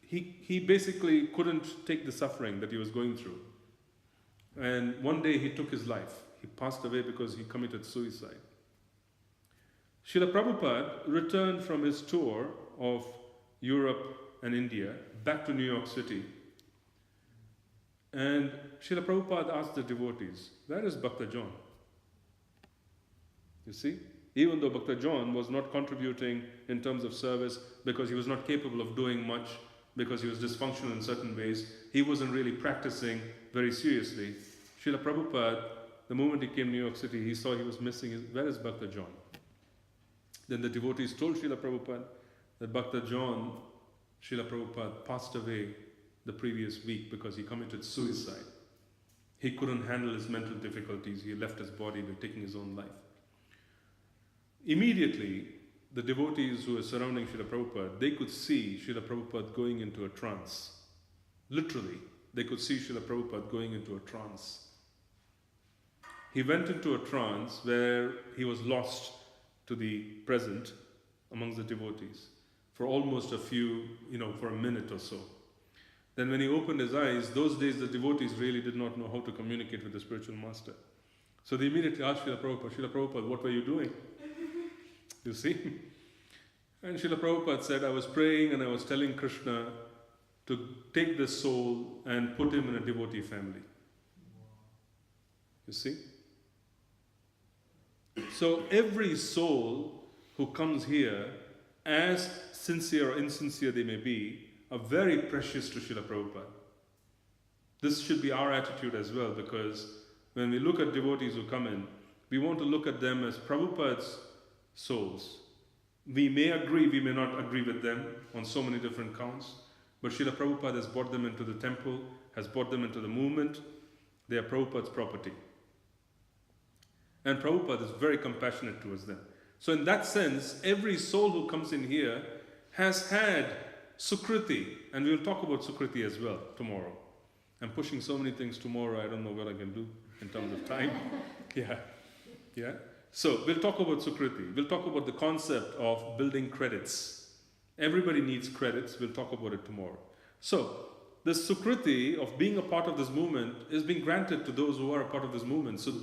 he basically couldn't take the suffering that he was going through. And one day he took his life. He passed away because he committed suicide. Srila Prabhupada returned from his tour of Europe and India back to New York City. And Srila Prabhupada asked the devotees, where is Bhakta John? You see? Even though Bhakta John was not contributing in terms of service because he was not capable of doing much, because he was dysfunctional in certain ways, he wasn't really practicing very seriously. Srila Prabhupada, the moment he came to New York City, he saw he was missing where is Bhakta John? Then the devotees told Srila Prabhupada that Bhakta John, Srila Prabhupada passed away the previous week because he committed suicide. He couldn't handle his mental difficulties. He left his body by taking his own life. Immediately, the devotees who were surrounding Srila Prabhupada, they could see Srila Prabhupada going into a trance. Literally, they could see Srila Prabhupada going into a trance. He went into a trance where he was lost to the present amongst the devotees for almost for a minute or so. Then when he opened his eyes, those days the devotees really did not know how to communicate with the spiritual master. So they immediately asked Srila Prabhupada, what were you doing? You see? And Srila Prabhupada said, I was praying and I was telling Krishna to take this soul and put him in a devotee family. You see? So every soul who comes here, as sincere or insincere they may be, are very precious to Srila Prabhupada. This should be our attitude as well, because when we look at devotees who come in, we want to look at them as Prabhupada's souls. We may agree, we may not agree with them on so many different counts, but Srila Prabhupada has brought them into the temple, has brought them into the movement. They are Prabhupada's property. And Prabhupada is very compassionate towards them. So in that sense, every soul who comes in here has had Sukriti, and we'll talk about Sukriti as well tomorrow. I'm pushing so many things tomorrow, I don't know what I can do in terms of time. Yeah. So we'll talk about Sukriti. We'll talk about the concept of building credits. Everybody needs credits. We'll talk about it tomorrow. So this Sukriti of being a part of this movement is being granted to those who are a part of this movement. So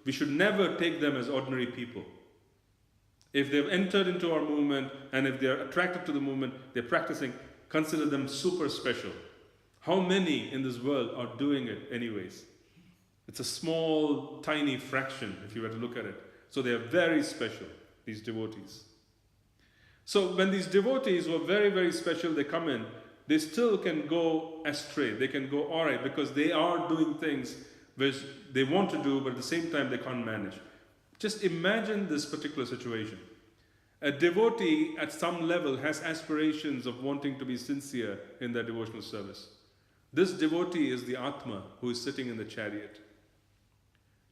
we should never take them as ordinary people. If they've entered into our movement and if they're attracted to the movement, they're practicing, consider them super special. How many in this world are doing it anyways? It's a small, tiny fraction if you were to look at it. So they are very special, these devotees. So when these devotees who are very, very special, they come in, they still can go astray. They can go all right because they are doing things which they want to do, but at the same time they can't manage. Just imagine this particular situation. A devotee at some level has aspirations of wanting to be sincere in their devotional service. This devotee is the Atma who is sitting in the chariot.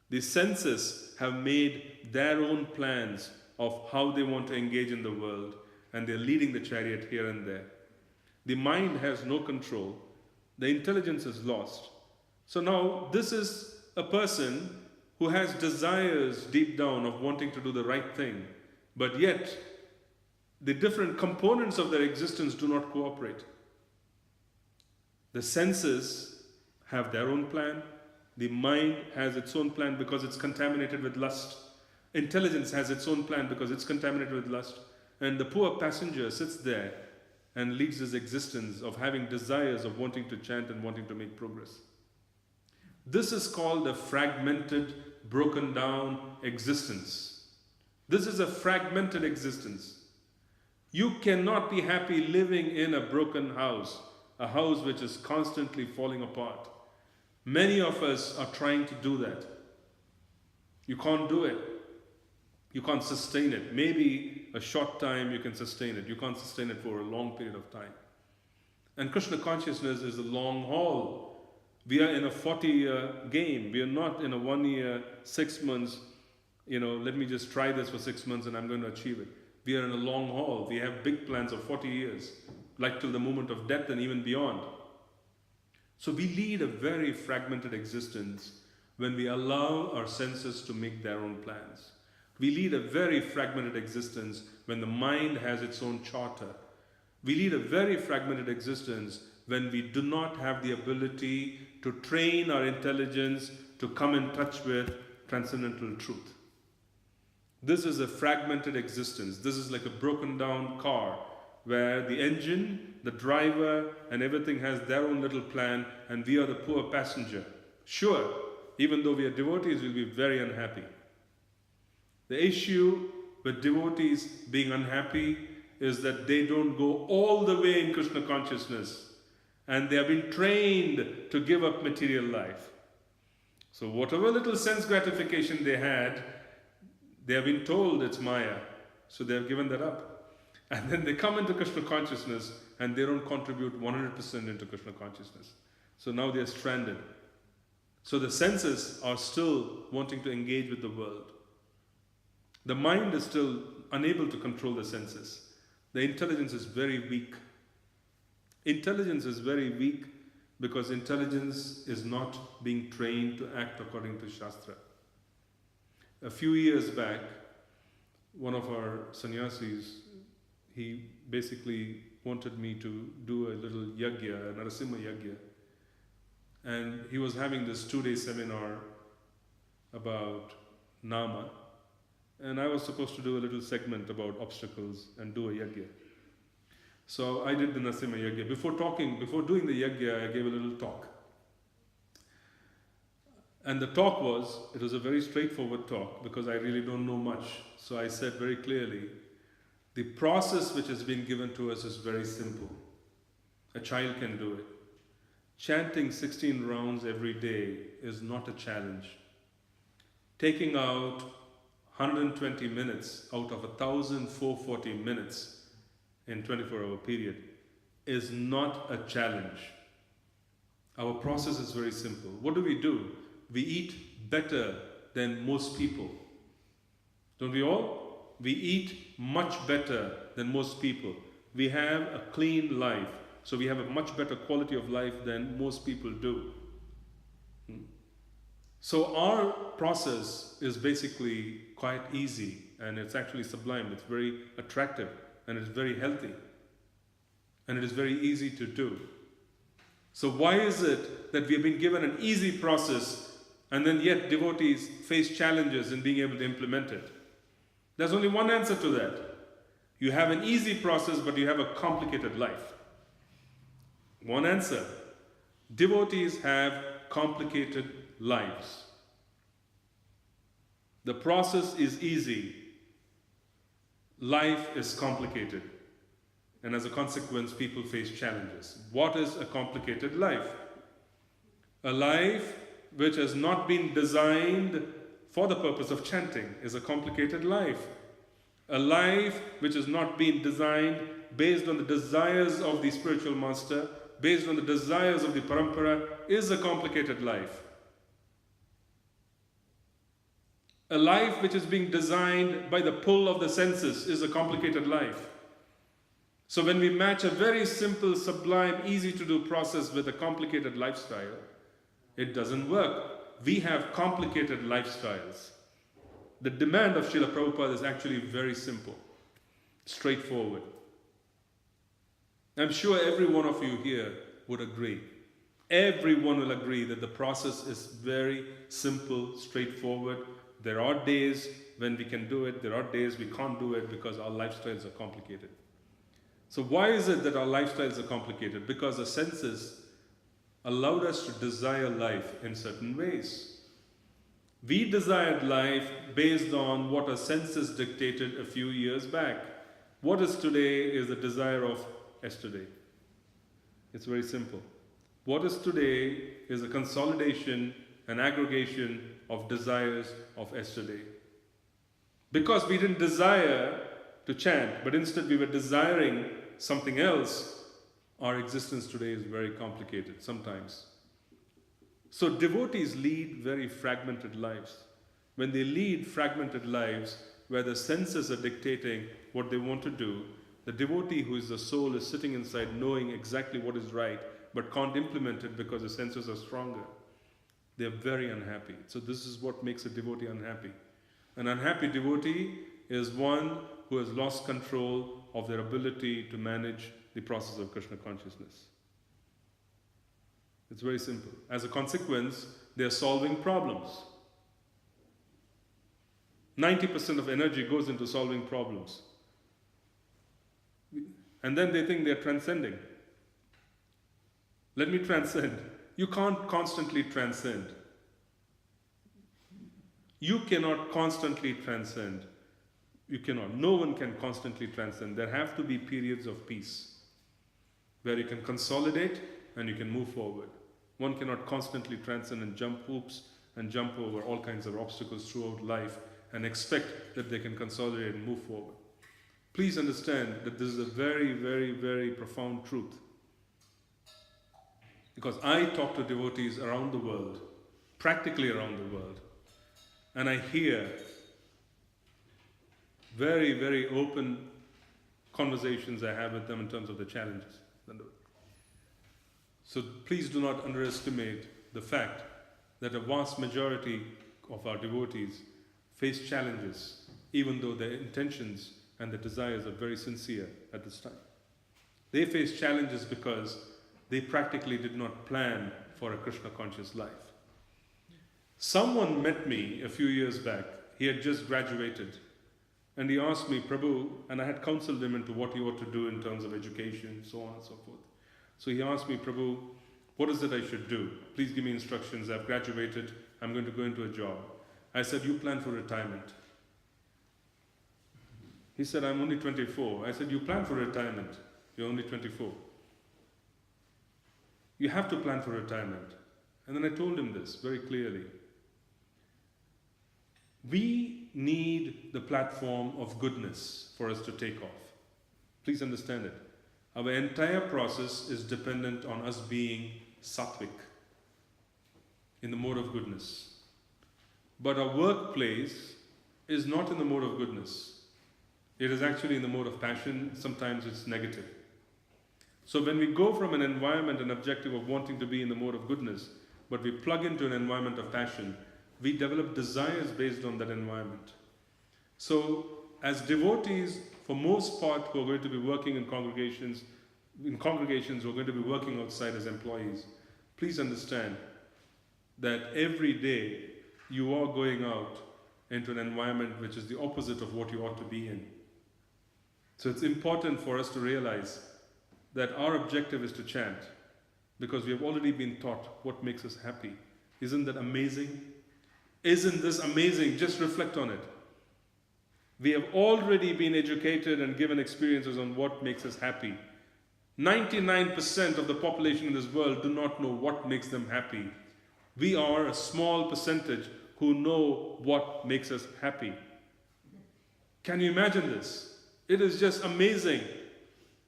The senses have made their own plans of how they want to engage in the world, and they're leading the chariot here and there. The mind has no control. The intelligence is lost. So now this is a person who has desires deep down of wanting to do the right thing, but yet the different components of their existence do not cooperate. The senses have their own plan. The mind has its own plan because it's contaminated with lust. Intelligence has its own plan because it's contaminated with lust. And the poor passenger sits there and leads his existence of having desires of wanting to chant and wanting to make progress. This is called a fragmented, broken down existence. This is a fragmented existence. You cannot be happy living in a broken house, a house which is constantly falling apart. Many of us are trying to do that. You can't do it. You can't sustain it. Maybe a short time you can sustain it. You can't sustain it for a long period of time. And Krishna consciousness is a long haul. We are in a 40-year game. We are not in a 1 year, 6 months, let me just try this for 6 months and I'm going to achieve it. We are in a long haul. We have big plans of 40 years, like till the moment of death and even beyond. So we lead a very fragmented existence when we allow our senses to make their own plans. We lead a very fragmented existence when the mind has its own charter. We lead a very fragmented existence when we do not have the ability to train our intelligence to come in touch with transcendental truth. This is a fragmented existence. This is like a broken down car where the engine, the driver, and everything has their own little plan, and we are the poor passenger. Sure, even though we are devotees, we'll be very unhappy. The issue with devotees being unhappy is that they don't go all the way in Krishna consciousness, and they have been trained to give up material life. So whatever little sense gratification they had, they have been told it's Maya, so they have given that up. And then they come into Krishna consciousness and they don't contribute 100% into Krishna consciousness. So now they are stranded. So the senses are still wanting to engage with the world. The mind is still unable to control the senses. The intelligence is very weak. Intelligence is very weak because intelligence is not being trained to act according to Shastra. A few years back, one of our sannyasis, he basically wanted me to do a little yagya, a Narasimha yagya. And he was having this 2-day seminar about Nama. And I was supposed to do a little segment about obstacles and do a yagya. So I did the Narasimha yagya. Before doing the yagya, I gave a little talk. And the talk it was a very straightforward talk because I really don't know much. So I said very clearly, the process which has been given to us is very simple. A child can do it. Chanting 16 rounds every day is not a challenge. Taking out 120 minutes out of 1,440 minutes in 24-hour period is not a challenge. Our process is very simple. What do? We eat better than most people. Don't we all? We eat much better than most people. We have a clean life. So we have a much better quality of life than most people do. So our process is basically quite easy and it's actually sublime. It's very attractive and it's very healthy. And it is very easy to do. So why is it that we have been given an easy process and then yet devotees face challenges in being able to implement it? There's only one answer to that. You have an easy process, but you have a complicated life. One answer. Devotees have complicated lives. The process is easy. Life is complicated. And as a consequence, people face challenges. What is a complicated life? A life which has not been designed for the purpose of chanting is a complicated life. A life which has not been designed based on the desires of the spiritual master, based on the desires of the parampara, is a complicated life. A life which is being designed by the pull of the senses is a complicated life. So when we match a very simple, sublime, easy to do process with a complicated lifestyle, it doesn't work. We have complicated lifestyles. The demand of Srila Prabhupada is actually very simple, straightforward. I'm sure every one of you here would agree. Everyone will agree that the process is very simple, straightforward. There are days when we can do it, there are days we can't do it because our lifestyles are complicated. So why is it that our lifestyles are complicated? Because the senses allowed us to desire life in certain ways. We desired life based on what our senses dictated a few years back. What is today is the desire of yesterday. It's very simple. What is today is a consolidation and aggregation of desires of yesterday. Because we didn't desire to chant, but instead we were desiring something else, our existence today is very complicated sometimes. So devotees lead very fragmented lives. When they lead fragmented lives where the senses are dictating what they want to do, the devotee who is the soul is sitting inside knowing exactly what is right but can't implement it because the senses are stronger. They are very unhappy. So this is what makes a devotee unhappy. An unhappy devotee is one who has lost control of their ability to manage the process of Krishna consciousness. It's very simple. As a consequence, they are solving problems. 90% of energy goes into solving problems. And then they think they are transcending. Let me transcend. You can't constantly transcend. You cannot constantly transcend. You cannot. No one can constantly transcend. There have to be periods of peace where you can consolidate and you can move forward. One cannot constantly transcend and jump hoops and jump over all kinds of obstacles throughout life and expect that they can consolidate and move forward. Please understand that this is a very, very, very profound truth. Because I talk to devotees around the world, practically around the world, and I hear very, very open conversations I have with them in terms of the challenges. So please do not underestimate the fact that a vast majority of our devotees face challenges, even though their intentions and their desires are very sincere at this time. They face challenges because they practically did not plan for a Krishna conscious life. Someone met me a few years back. He had just graduated. And he asked me, Prabhu, and I had counseled him into what he ought to do in terms of education, so on and so forth. So he asked me, Prabhu, what is it I should do? Please give me instructions. I've graduated. I'm going to go into a job. I said, you plan for retirement. He said, I'm only 24. I said, you plan for retirement. You're only 24. You have to plan for retirement. And then I told him this very clearly. We need the platform of goodness for us to take off. Please understand it. Our entire process is dependent on us being sattvic, in the mode of goodness. But our workplace is not in the mode of goodness. It is actually in the mode of passion. Sometimes it's negative. So when we go from an environment, an objective of wanting to be in the mode of goodness, but we plug into an environment of passion, we develop desires based on that environment. So as devotees, for most part, who are going to be working in congregations who are going to be working outside as employees, please understand that every day you are going out into an environment which is the opposite of what you ought to be in. So it's important for us to realize that our objective is to chant, because we have already been taught what makes us happy. Isn't that amazing? Isn't this amazing? Just reflect on it. We have already been educated and given experiences on what makes us happy. 99% of the population in this world do not know what makes them happy. We are a small percentage who know what makes us happy. Can you imagine this? It is just amazing.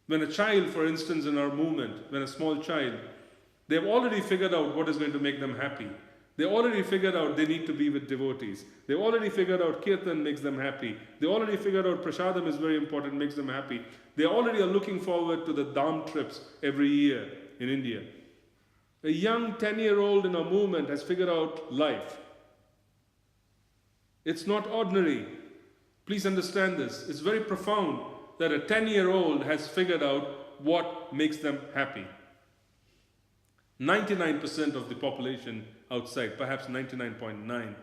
When a child, for instance, in our movement, when a small child, they've already figured out what is going to make them happy. They already figured out they need to be with devotees. They already figured out kirtan makes them happy. They already figured out prasadam is very important, makes them happy. They already are looking forward to the Dham trips every year in India. A young 10-year-old in our movement has figured out life. It's not ordinary. Please understand this. It's very profound that a 10-year-old has figured out what makes them happy. 99% of the population outside, perhaps 99.9,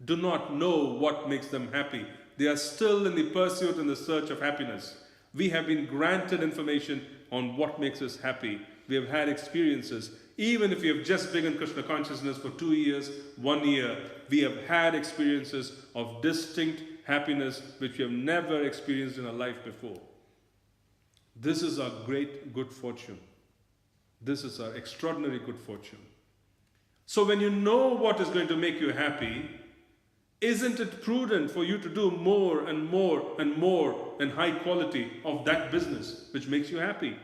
do not know what makes them happy. They are still in the pursuit and the search of happiness. We have been granted information on what makes us happy. We have had experiences. Even if we have just begun Krishna consciousness for 2 years, 1 year, we have had experiences of distinct happiness which we have never experienced in our life before. This is our great good fortune. This is our extraordinary good fortune. So when you know what is going to make you happy, isn't it prudent for you to do more and more and more and high quality of that business which makes you happy?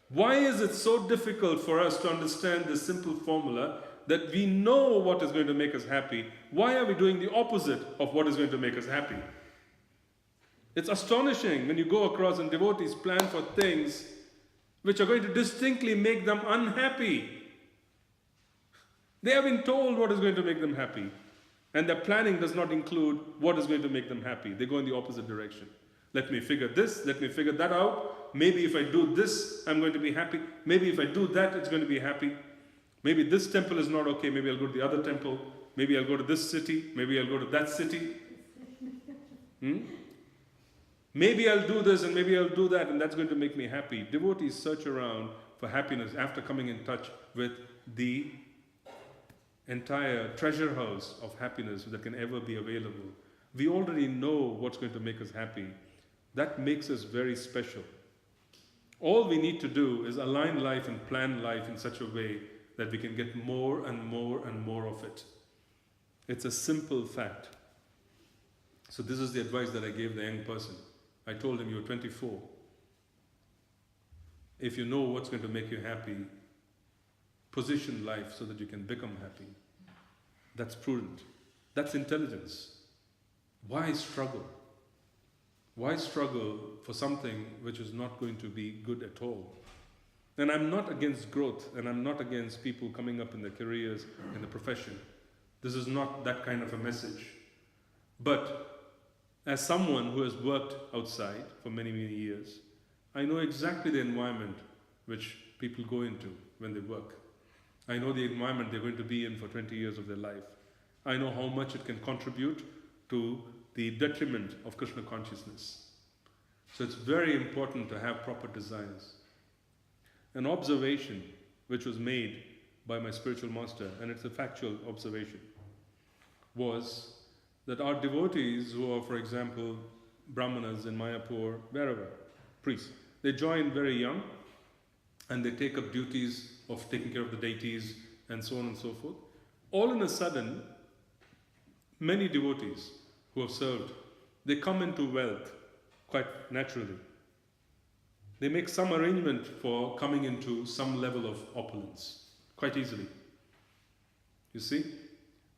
Why is it so difficult for us to understand this simple formula that we know what is going to make us happy? Why are we doing the opposite of what is going to make us happy? It's astonishing when you go across and devotees plan for things which are going to distinctly make them unhappy. They have been told what is going to make them happy. And their planning does not include what is going to make them happy. They go in the opposite direction. Let me figure this, let me figure that out. Maybe if I do this, I'm going to be happy. Maybe if I do that, it's going to be happy. Maybe this temple is not okay, maybe I'll go to the other temple. Maybe I'll go to this city, maybe I'll go to that city. Maybe I'll do this and maybe I'll do that, and that's going to make me happy. Devotees search around for happiness after coming in touch with the entire treasure house of happiness that can ever be available. We already know what's going to make us happy. That makes us very special. All we need to do is align life and plan life in such a way that we can get more and more and more of it. It's a simple fact. So this is the advice that I gave the young person. I told him, you're 24. If you know what's going to make you happy, position life so that you can become happy. That's prudent. That's intelligence. Why struggle? Why struggle for something which is not going to be good at all? And I'm not against growth, and I'm not against people coming up in their careers, in the profession. This is not that kind of a message. But as someone who has worked outside for many, many years, I know exactly the environment which people go into when they work. I know the environment they're going to be in for 20 years of their life. I know how much it can contribute to the detriment of Krishna consciousness. So it's very important to have proper desires. An observation which was made by my spiritual master, and it's a factual observation, was that our devotees who are, for example, brahmanas in Mayapur, wherever, priests, they join very young and they take up duties of taking care of the deities and so on and so forth. All in a sudden, many devotees who have served, they come into wealth quite naturally. They make some arrangement for coming into some level of opulence quite easily. You see?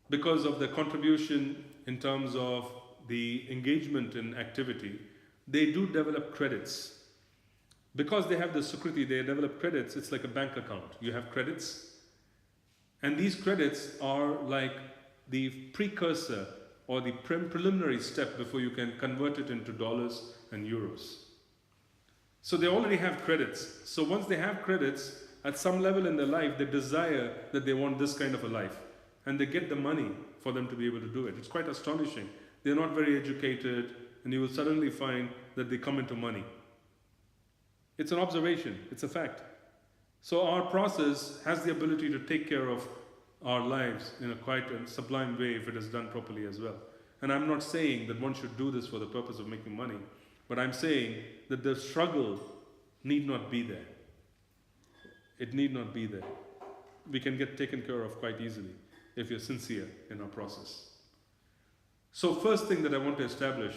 Because of their contribution in terms of the engagement in activity, they do develop credits. Because they have the Sukriti, they develop credits. It's like a bank account. You have credits, and these credits are like the precursor or the preliminary step before you can convert it into dollars and euros. So they already have credits. So once they have credits, at some level in their life, they desire that they want this kind of a life. And they get the money for them to be able to do it. It's quite astonishing. They're not very educated, and you will suddenly find that they come into money. It's an observation. It's a fact. So our process has the ability to take care of our lives in a quite sublime way if it is done properly as well. And I'm not saying that one should do this for the purpose of making money, but I'm saying that the struggle need not be there. It need not be there. We can get taken care of quite easily if you're sincere in our process. So first thing that I want to establish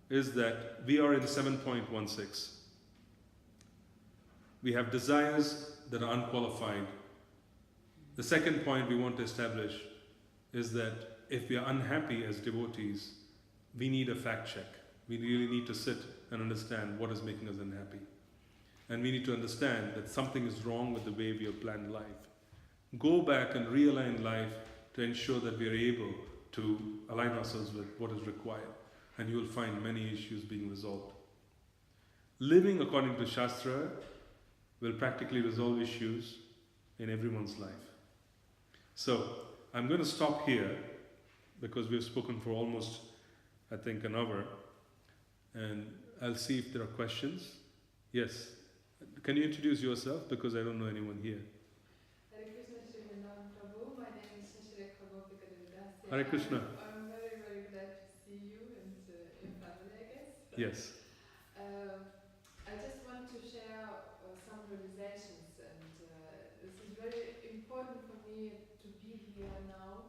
is that we are in 7.16. We have desires that are unqualified. The second point we want to establish is that if we are unhappy as devotees, we need a fact check. We really need to sit and understand what is making us unhappy. And we need to understand that something is wrong with the way we have planned life. Go back and realign life to ensure that we are able to align ourselves with what is required. And you will find many issues being resolved. Living according to Shastra will practically resolve issues in everyone's life. So, I'm going to stop here because we've spoken for almost, I think, an hour, and I'll see if there are questions. Yes. Can you introduce yourself, because I don't know anyone here? Hare Krishna, Shri Vrindavan Prabhu. My name is Shashireka Gopika Devidasya. Hare Krishna. I'm very, very glad to see you and your family, I guess. Yes. I just want to share some realizations, and this is very important for me to be here now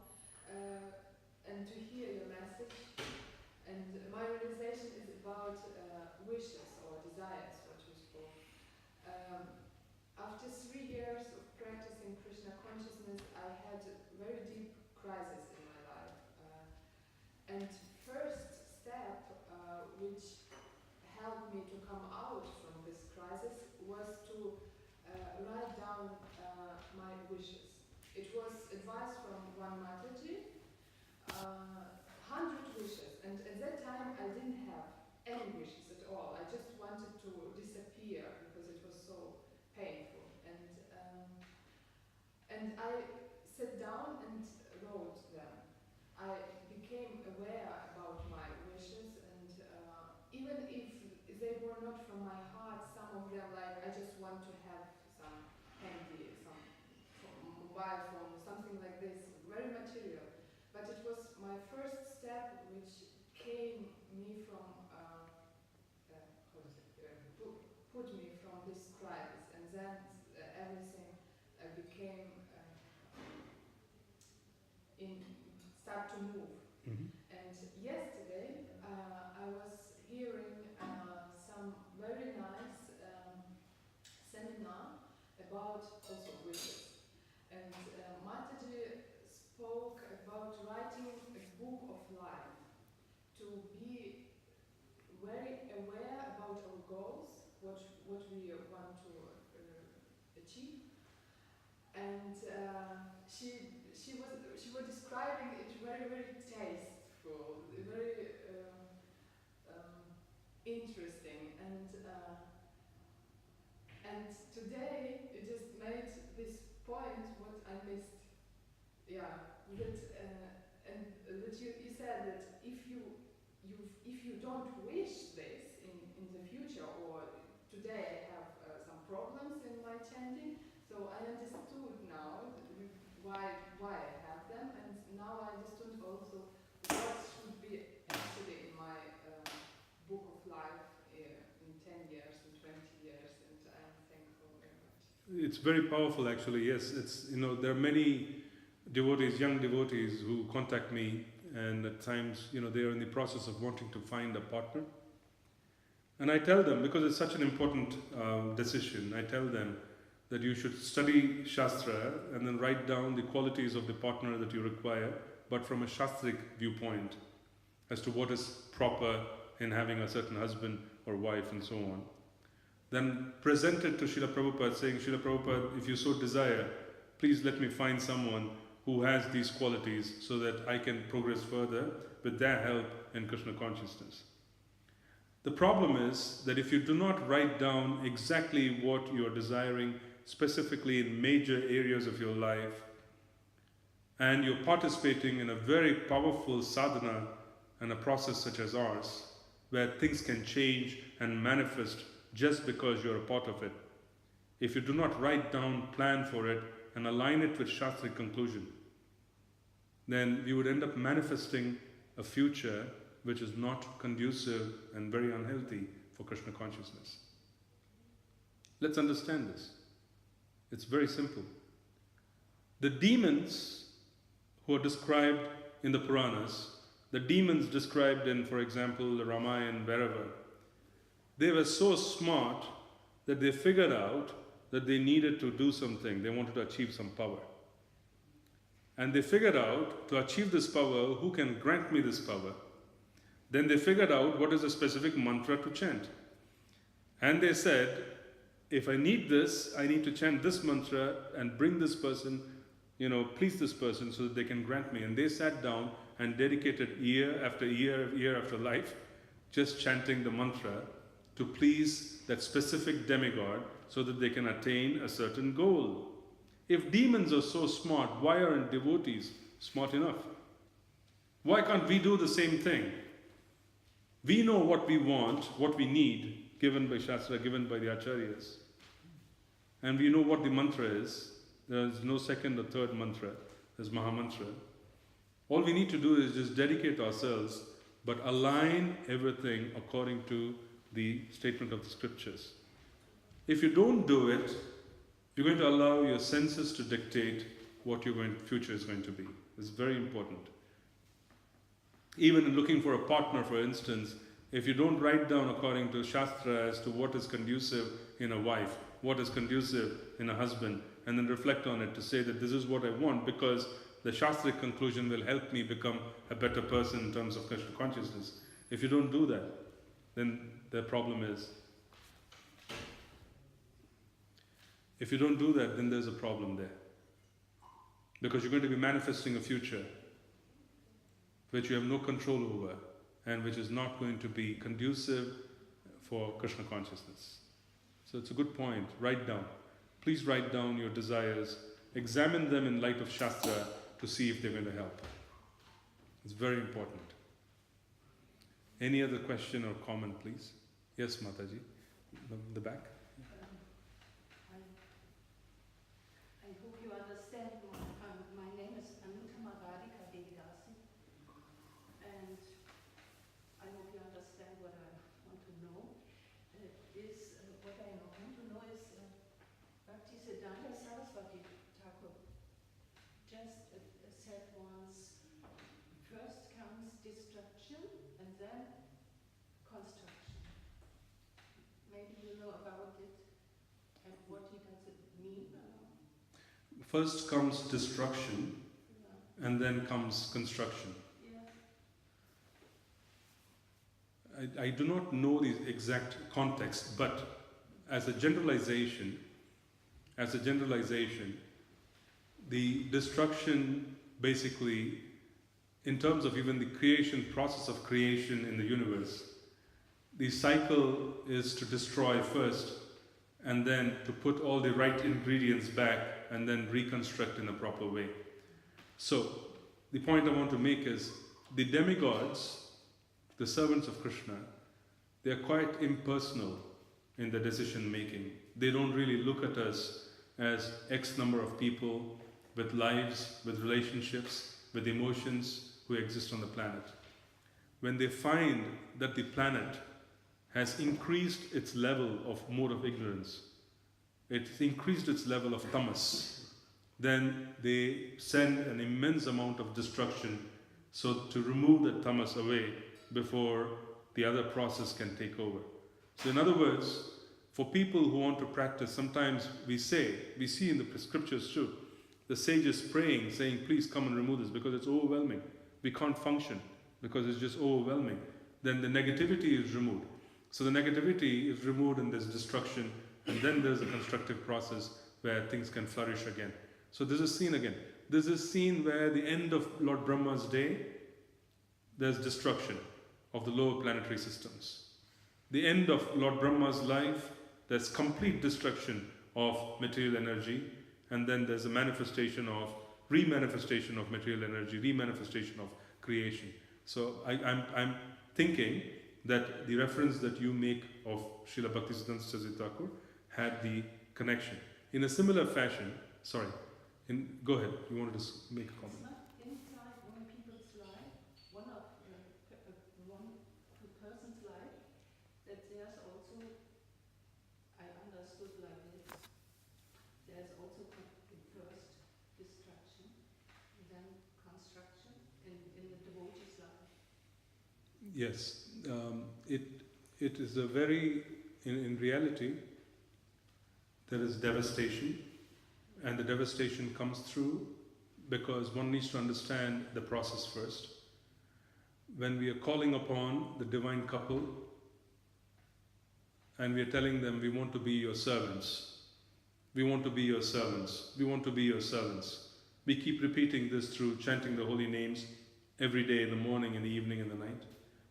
and to hear your message. And my realization is about wishes or desires, what you spoke. After 3 years of practicing Krishna consciousness, I had a very deep crisis in my life. And first step, which helped me to come out from this crisis, was to write down my wishes. It was advice from one Mataji, 100 wishes, and at that time I didn't have any wishes at all. I just wanted to disappear because it was so painful. And I sat down and wrote them. I became aware about my wishes, and even if they were not from my heart, some of them, like I just want to have some handy, some mobile phone, something like this, very material. But it was my first step which came me from, put me from this crisis, and then everything became start to move. Mm-hmm. And yesterday I was hearing some very nice seminar about also wishes. And Mataji spoke about writing a book of life, to be very aware about our goals, what we want to achieve. And she was describing it very, very tasteful, very interesting, and today you just made this point what I missed. Yeah, that and that you said that if you don't wish this in the future, or today I have some problems in my chanting, so I understood now why I have them, and now I understood also what should be actually in my book of life in 10 years, in 20 years, and I'm thankful very much. It's very powerful, actually. Yes, it's, there are many devotees, young devotees, who contact me, and at times, they are in the process of wanting to find a partner. And I tell them, because it's such an important decision, I tell them that you should study Shastra and then write down the qualities of the partner that you require, but from a Shastric viewpoint, as to what is proper in having a certain husband or wife and so on. Then present it to Srila Prabhupada, saying, Srila Prabhupada, if you so desire, please let me find someone who has these qualities so that I can progress further with their help in Krishna consciousness. The problem is that if you do not write down exactly what you are desiring, specifically in major areas of your life, and you're participating in a very powerful sadhana and a process such as ours, where things can change and manifest just because you're a part of it. If you do not write down, plan for it, and align it with Shastric conclusion, then you would end up manifesting a future which is not conducive and very unhealthy for Krishna consciousness. Let's understand this. It's very simple. The demons who are described in the Puranas, the demons described in, for example, the Ramayana, wherever, they were so smart that they figured out that they needed to do something. They wanted to achieve some power. And they figured out, to achieve this power, who can grant me this power? Then they figured out what is a specific mantra to chant. And they said, if I need this, I need to chant this mantra and bring this person, please this person so that they can grant me. And they sat down and dedicated year after year, year after life, just chanting the mantra to please that specific demigod so that they can attain a certain goal. If demons are so smart, why aren't devotees smart enough? Why can't we do the same thing? We know what we want, what we need, given by Shastra, given by the Acharyas. And we know what the mantra is. There is no second or third mantra. There's Mahamantra. All we need to do is just dedicate ourselves, but align everything according to the statement of the scriptures. If you don't do it, you're going to allow your senses to dictate what your future is going to be. It's very important. Even in looking for a partner, for instance, if you don't write down according to Shastra as to what is conducive in a wife, what is conducive in a husband, and then reflect on it to say that this is what I want, because the Shastric conclusion will help me become a better person in terms of Krishna consciousness. If you don't do that, then the problem is. If you don't do that, then there's a problem there. Because you're going to be manifesting a future which you have no control over and which is not going to be conducive for Krishna consciousness. So it's a good point. Write down. Please write down your desires. Examine them in light of Shastra to see if they're going to help. It's very important. Any other question or comment, please? Yes, Mataji. The back. I hope you understand. My name is Anita Maradika Devidasi, and I hope you understand what I want to know. What I want to know is Bhaktisiddhanta Saraswati Thakur just said once, first comes destruction and then construction. Maybe you know about it and what does it mean? First comes destruction, Yeah. and then comes construction. Yeah. I do not know the exact context, but as a generalization, the destruction basically, in terms of even the creation, process of creation in the universe, the cycle is to destroy first and then to put all the right ingredients back and then reconstruct in a proper way. So, the point I want to make is the demigods, the servants of Krishna, they are quite impersonal in their decision making. They don't really look at us as X number of people with lives, with relationships, with emotions who exist on the planet. When they find that the planet has increased its level of mode of ignorance, it's increased its level of tamas, then they send an immense amount of destruction so to remove the tamas away before the other process can take over. So in other words, for people who want to practice, sometimes we see in the scriptures too, the sages praying, saying, please come and remove this because it's overwhelming. We can't function because it's just overwhelming. Then the negativity is removed. So the negativity is removed and there's destruction, and then there's a constructive process where things can flourish again. So this is seen again. This is seen where the end of Lord Brahma's day, there's destruction of the lower planetary systems. The end of Lord Brahma's life, there's complete destruction of material energy, and then there's a remanifestation of material energy, remanifestation of creation. So I'm thinking that the reference that you make of Srila Bhaktisiddhanta Saraswati Thakur had the connection. In a similar fashion, go ahead, you wanted to make a comment. It's not inside one people's life, one two person's life, that there's also, I understood like this, there's also first destruction, and then construction in the devotee's life. Yes, it is a very, in reality, there is devastation, and the devastation comes through because one needs to understand the process first. When we are calling upon the divine couple and we are telling them we want to be your servants, we want to be your servants, we want to be your servants. We keep repeating this through chanting the holy names every day, in the morning, in the evening, in the night.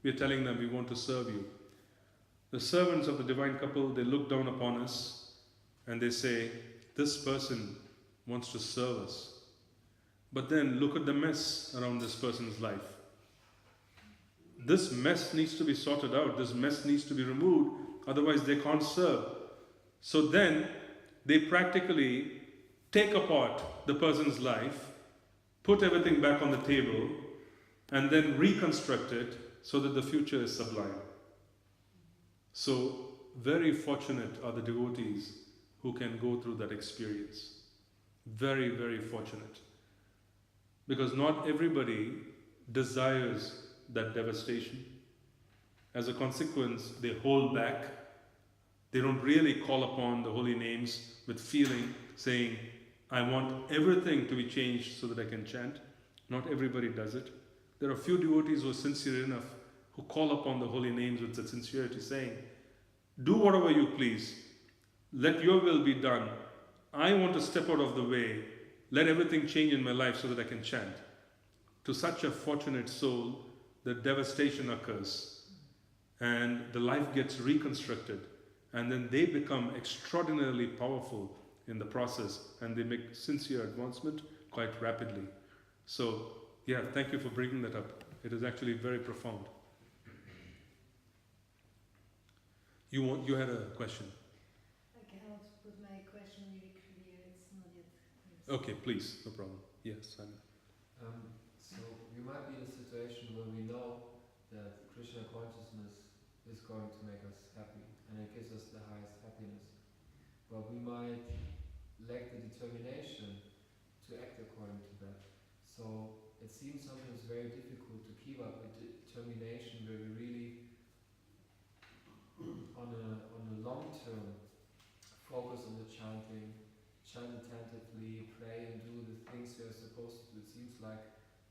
We are telling them we want to serve you. The servants of the divine couple, they look down upon us and they say, this person wants to serve us. But then look at the mess around this person's life. This mess needs to be sorted out. This mess needs to be removed. Otherwise they can't serve. So then they practically take apart the person's life, put everything back on the table, and then reconstruct it so that the future is sublime. So very fortunate are the devotees who can go through that experience. Very, very fortunate. Because not everybody desires that devastation. As a consequence, they hold back. They don't really call upon the holy names with feeling, saying, I want everything to be changed so that I can chant. Not everybody does it. There are few devotees who are sincere enough, who call upon the holy names with such sincerity, saying, do whatever you please. Let your will be done. I want to step out of the way. Let everything change in my life so that I can chant. To such a fortunate soul, the devastation occurs and the life gets reconstructed, and then they become extraordinarily powerful in the process and they make sincere advancement quite rapidly. So, yeah, thank you for bringing that up. It is actually very profound. You had a question? I cannot put my question really clear, it's not yet clear. Okay, please, no problem. Yes, Simon. So we might be in a situation where we know that Krishna consciousness is going to make us happy and it gives us the highest happiness. But we might lack the determination to act according to that. So it seems sometimes very difficult to keep up a determination where we really on a long term focus on the chanting, chant attentively, pray and do the things we are supposed to do. It seems like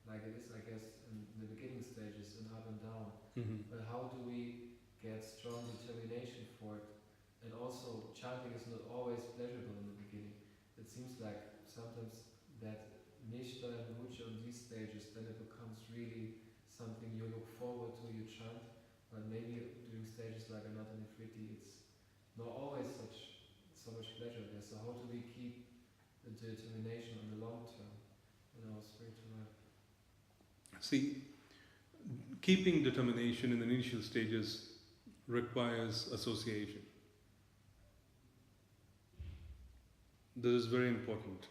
it is, I guess, in the beginning stages and up and down. Mm-hmm. But how do we get strong determination for it? And also, chanting is not always pleasurable in the beginning. It seems like sometimes that nishta and rucha on these stages, then it becomes really something you look forward to, you chant. But maybe during stages like Anata Nifriti, it's not always so much pleasure there. So how do we keep the determination on the long term in our spiritual life? See, keeping determination in the initial stages requires association. This is very important.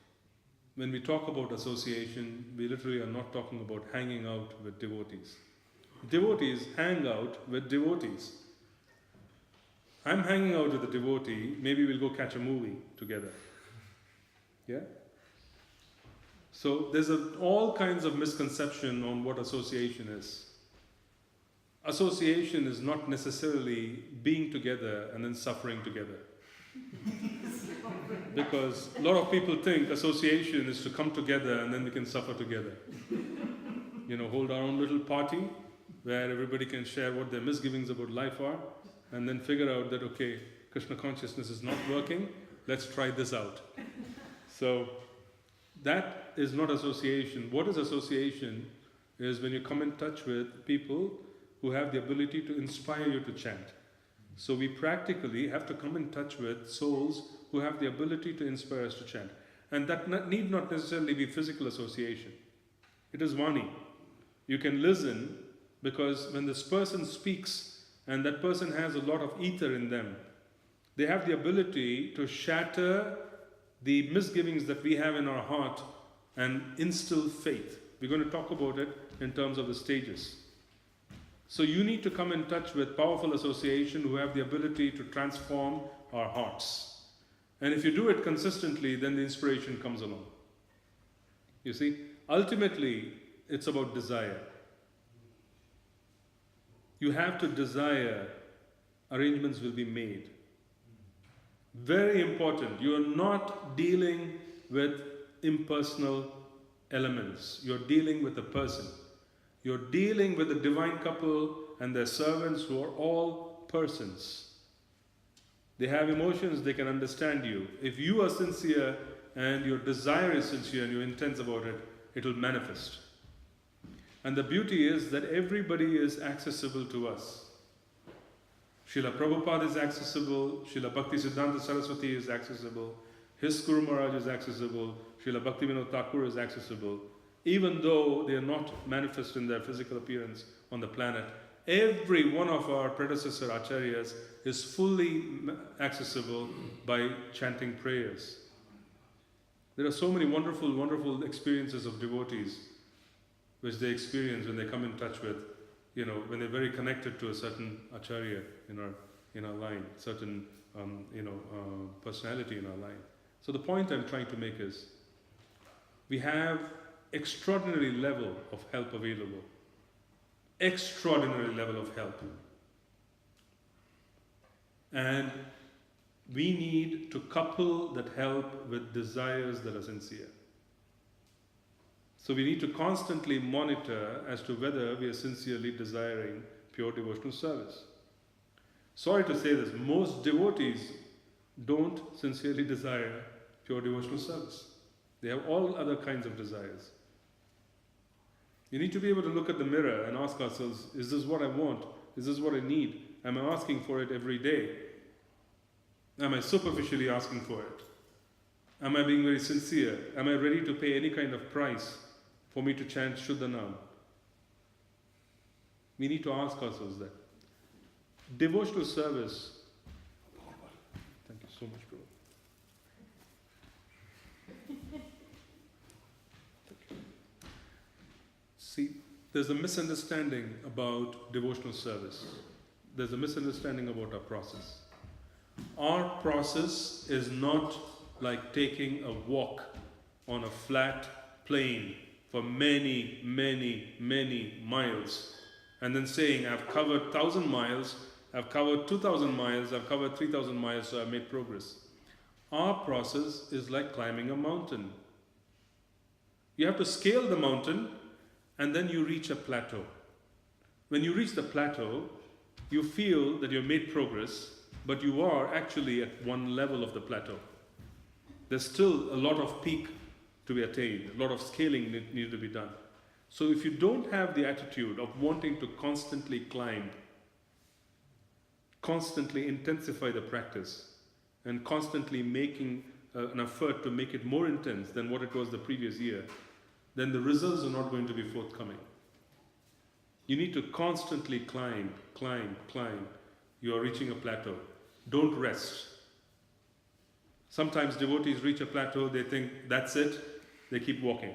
When we talk about association, we literally are not talking about hanging out with devotees. Devotees hang out with devotees. I'm hanging out with a devotee, maybe we'll go catch a movie together. Yeah? So there's all kinds of misconception on what association is. Association is not necessarily being together and then suffering together. Because a lot of people think association is to come together and then we can suffer together. Hold our own little party where everybody can share what their misgivings about life are, and then figure out that, okay, Krishna consciousness is not working, let's try this out. So that is not association. What is association is when you come in touch with people who have the ability to inspire you to chant. So we practically have to come in touch with souls who have the ability to inspire us to chant. And that need not necessarily be physical association. It is Vani. You can listen, because when this person speaks and that person has a lot of ether in them, they have the ability to shatter the misgivings that we have in our heart and instill faith. We're going to talk about it in terms of the stages. So you need to come in touch with powerful association who have the ability to transform our hearts. And if you do it consistently, then the inspiration comes along. You see, ultimately, it's about desire. You have to desire, arrangements will be made. Very important. You are not dealing with impersonal elements. You're dealing with a person. You're dealing with a divine couple and their servants who are all persons. They have emotions, they can understand you. If you are sincere and your desire is sincere and you're intense about it, it will manifest. And the beauty is that everybody is accessible to us. Srila Prabhupada is accessible, Srila Bhakti Siddhanta Saraswati is accessible, His Guru Maharaj is accessible, Srila Bhaktivinoda Thakur is accessible, even though they are not manifest in their physical appearance on the planet. Every one of our predecessor acharyas is fully accessible by chanting prayers. There are so many wonderful, wonderful experiences of devotees which they experience when they come in touch with, when they're very connected to a certain acharya in our line, certain personality in our line. So the point I'm trying to make is, we have extraordinary level of help available. Extraordinary level of help. And we need to couple that help with desires that are sincere. So we need to constantly monitor as to whether we are sincerely desiring pure devotional service. Sorry to say this, most devotees don't sincerely desire pure devotional service. They have all other kinds of desires. You need to be able to look at the mirror and ask ourselves, is this what I want? Is this what I need? Am I asking for it every day? Am I superficially asking for it? Am I being very sincere? Am I ready to pay any kind of price for me to chant Shuddha Nam? We need to ask ourselves that. Devotional service. Thank you so much, bro. See, there's a misunderstanding about devotional service. There's a misunderstanding about our process. Our process is not like taking a walk on a flat plain for many, many, many miles and then saying, I've covered 1,000 miles, I've covered 2,000 miles, I've covered 3,000 miles, so I've made progress. Our process is like climbing a mountain. You have to scale the mountain and then you reach a plateau. When you reach the plateau, you feel that you've made progress, but you are actually at one level of the plateau. There's still a lot of peak to be attained, a lot of scaling needs to be done. So if you don't have the attitude of wanting to constantly climb, constantly intensify the practice, and constantly making an effort to make it more intense than what it was the previous year, then the results are not going to be forthcoming. You need to constantly climb, climb, climb. You are reaching a plateau. Don't rest. Sometimes devotees reach a plateau, they think, that's it, they keep walking.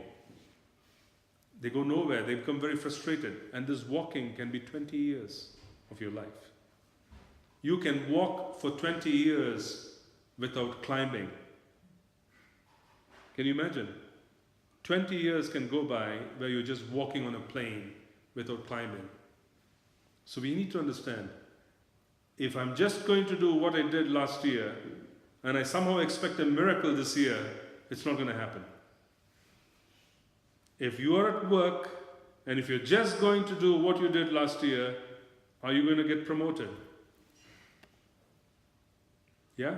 They go nowhere, they become very frustrated. And this walking can be 20 years of your life. You can walk for 20 years without climbing. Can you imagine? 20 years can go by where you're just walking on a plain without climbing. So we need to understand, if I'm just going to do what I did last year, and I somehow expect a miracle this year, it's not going to happen. If you are at work, and if you're just going to do what you did last year, are you going to get promoted? Yeah?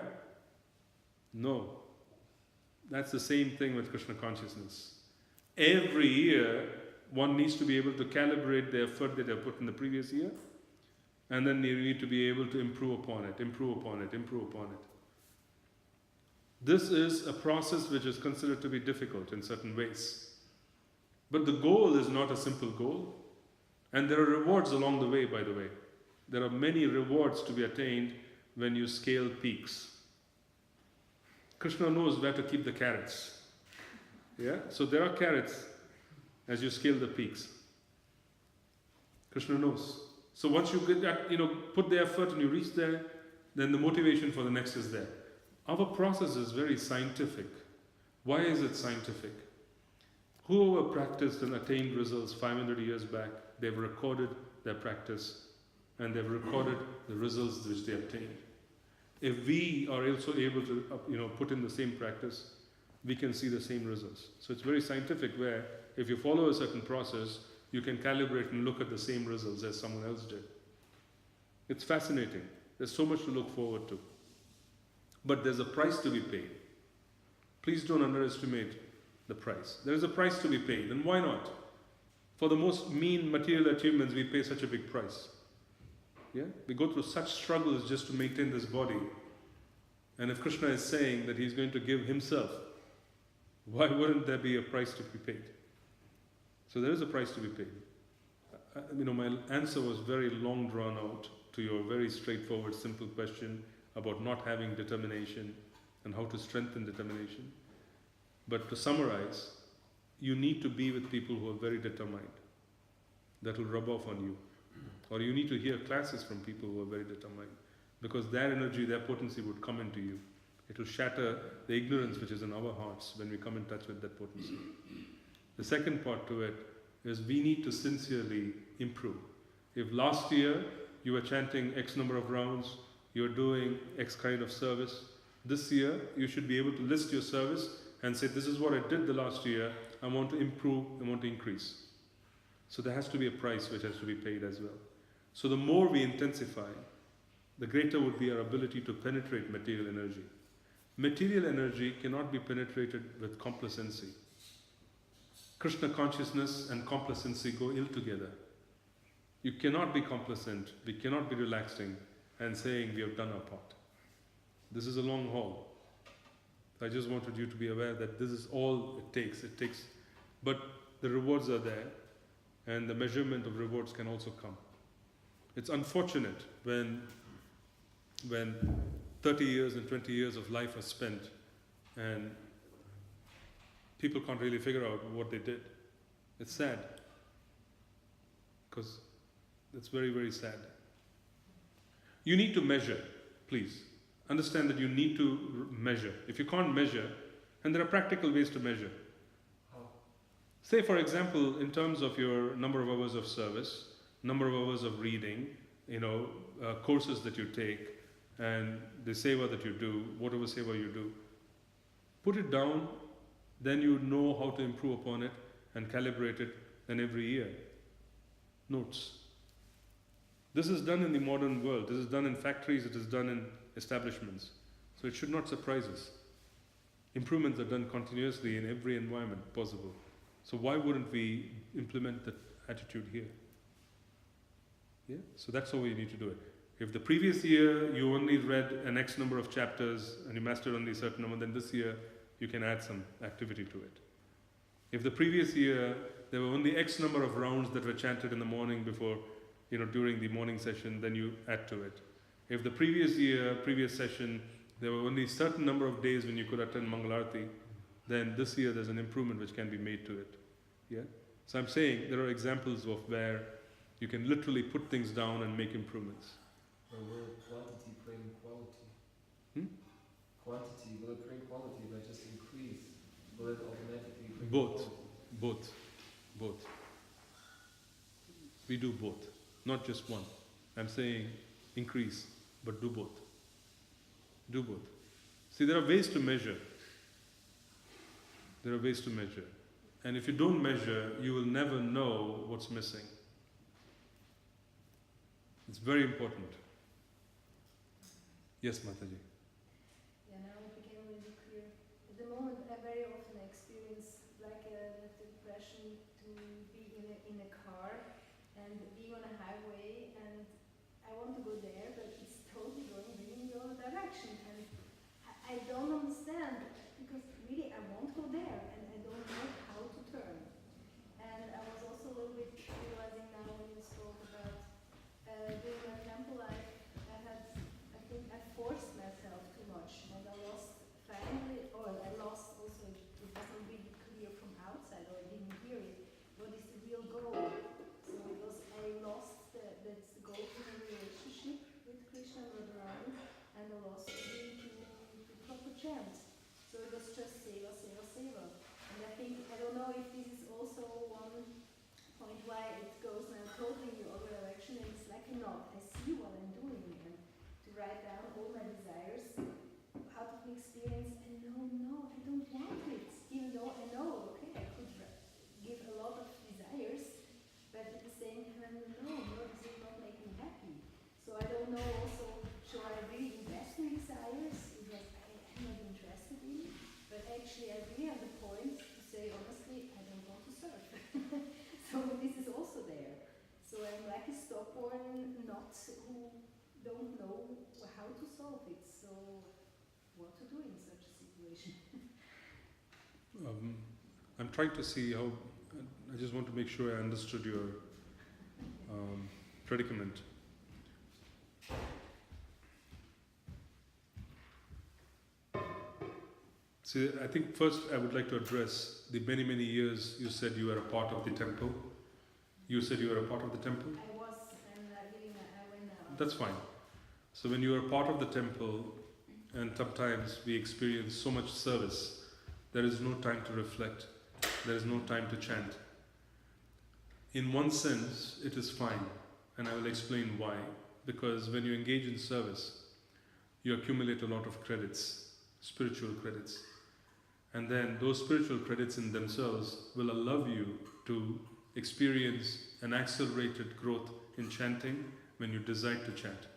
No. That's the same thing with Krishna consciousness. Every year, one needs to be able to calibrate the effort that they put in the previous year, and then you need to be able to improve upon it, improve upon it, improve upon it. This is a process which is considered to be difficult in certain ways. But the goal is not a simple goal. And there are rewards along the way, by the way. There are many rewards to be attained when you scale peaks. Krishna knows where to keep the carrots. Yeah? So there are carrots as you scale the peaks. Krishna knows. So once you get that, put the effort and you reach there, then the motivation for the next is there. Our process is very scientific. Why is it scientific? Whoever practiced and attained results 500 years back, they've recorded their practice and they've recorded the results which they obtained. If we are also able to put in the same practice, we can see the same results. So it's very scientific, where if you follow a certain process, you can calibrate and look at the same results as someone else did. It's fascinating. There's so much to look forward to. But there's a price to be paid. Please don't underestimate the price. There is a price to be paid, and why not? For the most mean material achievements, we pay such a big price. Yeah? We go through such struggles just to maintain this body. And if Krishna is saying that he's going to give himself, why wouldn't there be a price to be paid? So there is a price to be paid. My answer was very long drawn out to your very straightforward, simple question about not having determination and how to strengthen determination. But to summarize, you need to be with people who are very determined. That will rub off on you. Or you need to hear classes from people who are very determined. Because their energy, their potency would come into you. It will shatter the ignorance which is in our hearts when we come in touch with that potency. The second part to it is we need to sincerely improve. If last year you were chanting X number of rounds, you're doing X kind of service, this year you should be able to list your service and say, this is what I did the last year, I want to improve, I want to increase. So there has to be a price which has to be paid as well. So the more we intensify, the greater would be our ability to penetrate material energy. Material energy cannot be penetrated with complacency. Krishna consciousness and complacency go ill together. You cannot be complacent, we cannot be relaxing and saying we have done our part. This is a long haul. I just wanted you to be aware that this is all it takes. But the rewards are there, and the measurement of rewards can also come. It's unfortunate when 30 years and 20 years of life are spent and people can't really figure out what they did. It's sad, because it's very, very sad. You need to measure, please. Understand that you need to measure. If you can't measure, and there are practical ways to measure. How? Say, for example, in terms of your number of hours of service, number of hours of reading, courses that you take, and the seva that you do, whatever seva you do, put it down, then you know how to improve upon it and calibrate it, and every year. Notes. This is done in the modern world. This is done in factories, it is done in establishments. So it should not surprise us. Improvements are done continuously in every environment possible. So why wouldn't we implement that attitude here? Yeah? So that's how we need to do it. If the previous year you only read an X number of chapters and you mastered only a certain number, then this year you can add some activity to it. If the previous year there were only X number of rounds that were chanted in the morning before, during the morning session, then you add to it. If the previous session, there were only a certain number of days when you could attend Mangalarti, then this year there's an improvement which can be made to it. Yeah? So I'm saying there are examples of where you can literally put things down and make improvements. Or will quantity bring quality? Quantity, will it bring quality if I just increase? Will it automatically bring Both. quality? Both. We do both, not just one. I'm saying increase, but do both. Do both. See, there are ways to measure. And if you don't measure, you will never know what's missing. It's very important. Yes, Mataji. Yeah, now it became really clear. At the moment, I very often experience the impression to be in a car and being on a highway, and I want to go there, but it's totally going really in the other direction, and I don't understand, because really I want to go there, and I don't know how to turn. And I was also a little bit realizing now when you spoke about doing my temple life, I think I forced myself too much, and I lost also, it wasn't really clear from outside, or I didn't hear it, what is the real goal. So I lost that's the goal in a relationship with Krishna and Radharani, and I lost the proper chant. So it was just seva, seva, seva. And I don't know if this is also one point why it goes now totally in the other direction, and it's like a knot. I see what I'm doing, and to write down all my desires out of the experience, and no, I don't want it. Even though I know, okay, I could give a lot of desires, but at the same time, no, this is not make me happy. So I don't know also, should I really invest in desires? Because I'm not interested in it. But actually, I really have the point to say, honestly, I don't want to serve. So this is also there. So I'm like a stubborn knot who don't know how to solve it. So what to do in such a situation. I'm trying to see how. I just want to make sure I understood your predicament. See, I think first I would like to address the many, many years you said you were a part of the temple. You said you were a part of the temple? I was, and I went out. That's fine. So when you are part of the temple, and sometimes we experience so much service, there is no time to reflect, there is no time to chant. In one sense, it is fine, and I will explain why. Because when you engage in service, you accumulate a lot of credits, spiritual credits. And then those spiritual credits in themselves will allow you to experience an accelerated growth in chanting when you decide to chant.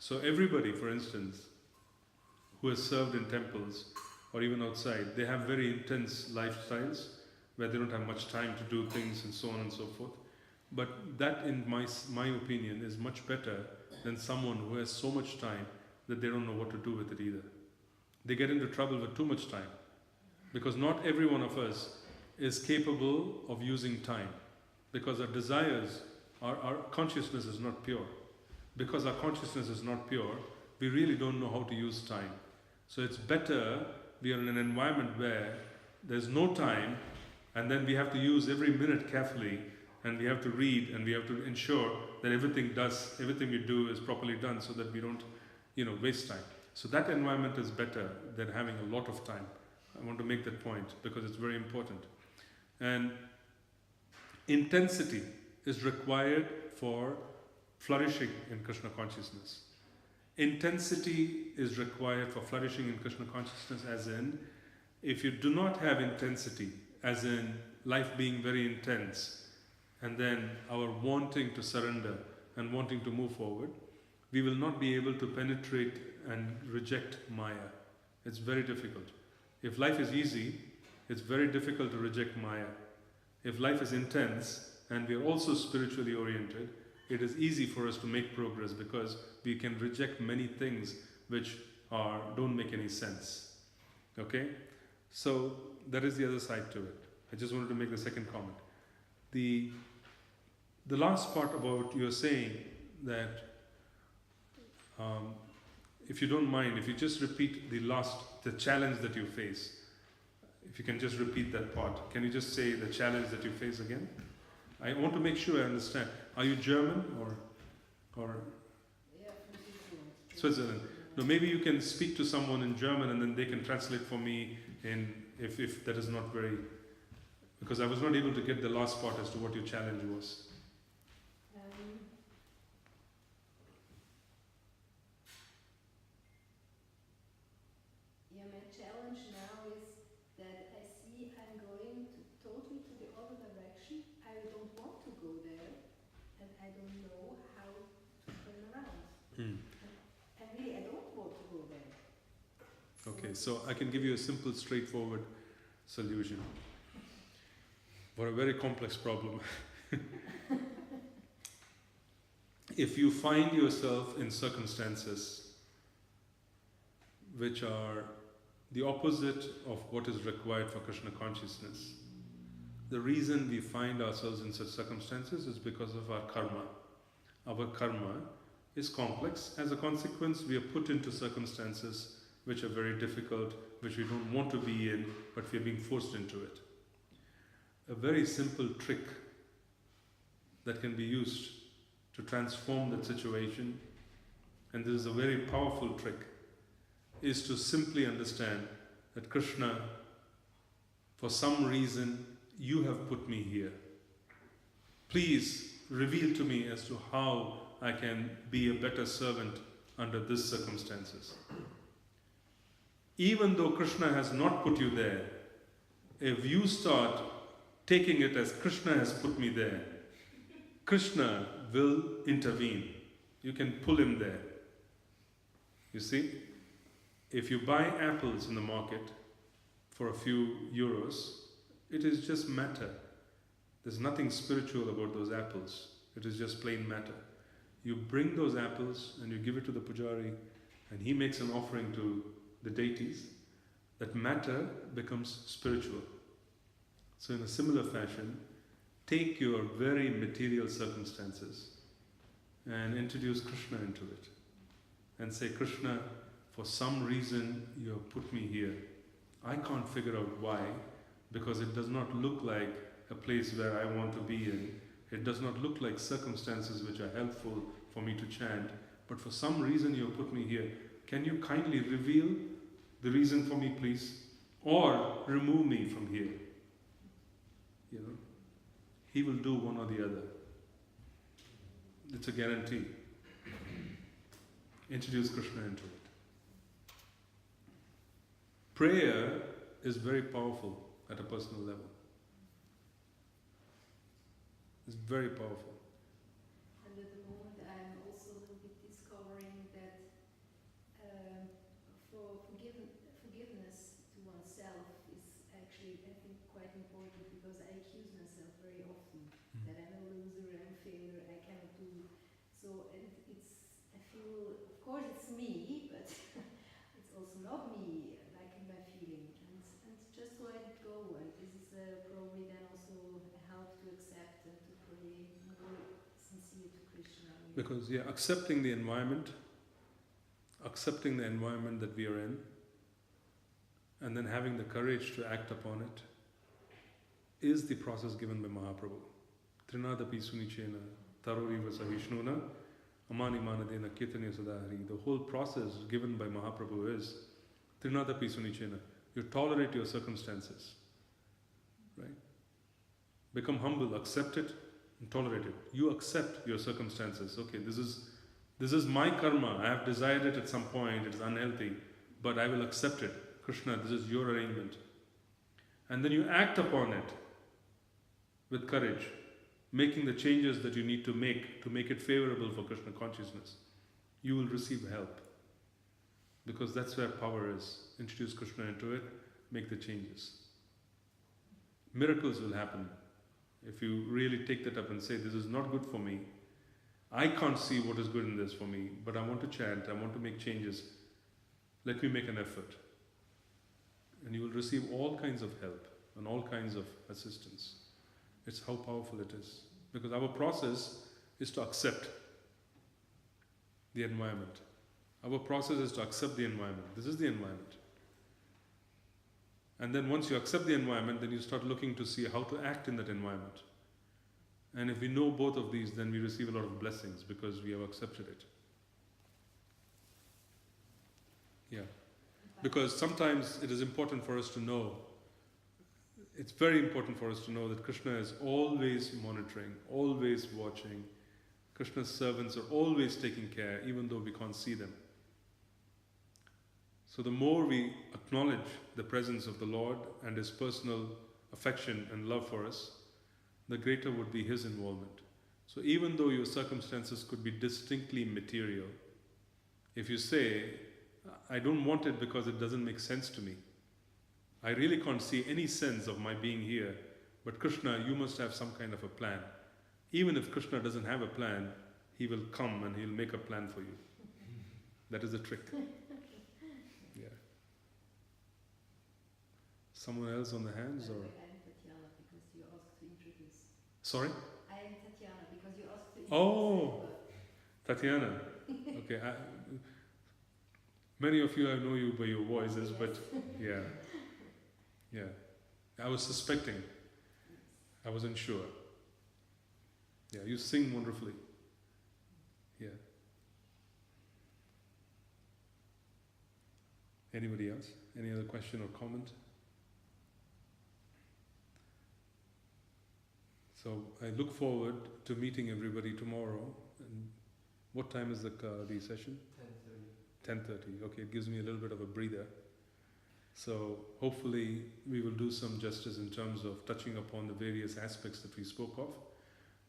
So everybody, for instance, who has served in temples or even outside, they have very intense lifestyles where they don't have much time to do things and so on and so forth. But that, in my opinion, is much better than someone who has so much time that they don't know what to do with it either. They get into trouble with too much time, because not every one of us is capable of using time, because our desires, our consciousness is not pure. Because our consciousness is not pure, we really don't know how to use time. So it's better we are in an environment where there's no time, and then we have to use every minute carefully, and we have to read, and we have to ensure that everything we do is properly done, so that we don't, waste time. So that environment is better than having a lot of time. I want to make that point because it's very important. And intensity is required for flourishing in Krishna consciousness. Intensity is required for flourishing in Krishna consciousness, as in, if you do not have intensity, as in life being very intense, and then our wanting to surrender and wanting to move forward, we will not be able to penetrate and reject Maya. It's very difficult. If life is easy, it's very difficult to reject Maya. If life is intense and we are also spiritually oriented, it is easy for us to make progress because we can reject many things which don't make any sense. Okay? So that is the other side to it. I just wanted to make the second comment. The last part about you're saying that if you don't mind, if you just repeat the challenge that you face. If you can just repeat that part. Can you just say the challenge that you face again? I want to make sure I understand. Are you German or Yeah, from Switzerland? No, maybe you can speak to someone in German and then they can translate for me if that is not very, because I was not able to get the last part as to what your challenge was. Yeah, my challenge now is that I see I'm going totally to the other direction. I don't want to go there, and I don't know how to turn around. And really, I don't want to go there. Okay, so I can give you a simple, straightforward solution for a very complex problem. If you find yourself in circumstances which are the opposite of what is required for Krishna consciousness, the reason we find ourselves in such circumstances is because of our karma. Our karma is complex. As a consequence, we are put into circumstances which are very difficult, which we don't want to be in, but we are being forced into it. A very simple trick that can be used to transform that situation, and this is a very powerful trick, is to simply understand that Krishna, for some reason, you have put me here. Please reveal to me as to how I can be a better servant under these circumstances. Even though Krishna has not put you there, if you start taking it as Krishna has put me there, Krishna will intervene. You can pull him there. You see? If you buy apples in the market for a few euros, it is just matter. There's nothing spiritual about those apples. It is just plain matter. You bring those apples and you give it to the pujari, and he makes an offering to the deities, that matter becomes spiritual. So in a similar fashion, take your very material circumstances and introduce Krishna into it. And say, Krishna, for some reason you have put me here. I can't figure out why, because it does not look like a place where I want to be in. It does not look like circumstances which are helpful for me to chant. But for some reason you have put me here. Can you kindly reveal the reason for me, please? Or remove me from here. You know, he will do one or the other. It's a guarantee. Introduce Krishna into it. Prayer is very powerful at a personal level. It's very powerful. And at the moment I'm also a little bit discovering that for forgiveness to oneself is actually, I think, quite important, because I accuse myself very often that I'm a loser, I'm a failure, I cannot do. So I feel, of course it's me, but it's also not me, like in my feeling. And just let it go. And this is probably then also a help to accept and to pray more sincere to Krishna. Because accepting the environment that we are in, and then having the courage to act upon it, is the process given by Mahaprabhu. Trinadapi sunichena, taroriva sahishnuna, amani manadena kirtanya sadahari. The whole process given by Mahaprabhu is Trinadapi sunichena. You tolerate your circumstances. Right? Become humble, accept it, and tolerate it. You accept your circumstances. Okay, this is my karma. I have desired it at some point. It is unhealthy, but I will accept it. Krishna, this is your arrangement. And then you act upon it with courage, making the changes that you need to make it favorable for Krishna consciousness. You will receive help, because that's where power is. Introduce Krishna into it, make the changes. Miracles will happen if you really take that up and say, this is not good for me. I can't see what is good in this for me, but I want to chant, I want to make changes. Let me make an effort. And you will receive all kinds of help and all kinds of assistance. It's how powerful it is. Because our process is to accept the environment. Our process is to accept the environment. This is the environment. And then once you accept the environment, then you start looking to see how to act in that environment. And if we know both of these, then we receive a lot of blessings because we have accepted it. Yeah. Because sometimes it is important for us to know, it's very important for us to know that Krishna is always monitoring, always watching. Krishna's servants are always taking care, even though we can't see them. So the more we acknowledge the presence of the Lord and His personal affection and love for us, the greater would be His involvement. So even though your circumstances could be distinctly material, if you say, I don't want it because it doesn't make sense to me. I really can't see any sense of my being here, but Krishna, you must have some kind of a plan. Even if Krishna doesn't have a plan, He will come and He'll make a plan for you. That is the trick. Yeah. Someone else on the hands, or? I am Tatiana because you asked to introduce. Sorry? I am Tatiana because you asked to introduce. Oh, Tatiana. Okay. Many of you, I know you by your voices, but yeah. I was suspecting. I wasn't sure. Yeah, you sing wonderfully. Yeah. Anybody else? Any other question or comment? So I look forward to meeting everybody tomorrow. And what time is the session? 10:30. Okay, it gives me a little bit of a breather. So hopefully we will do some justice in terms of touching upon the various aspects that we spoke of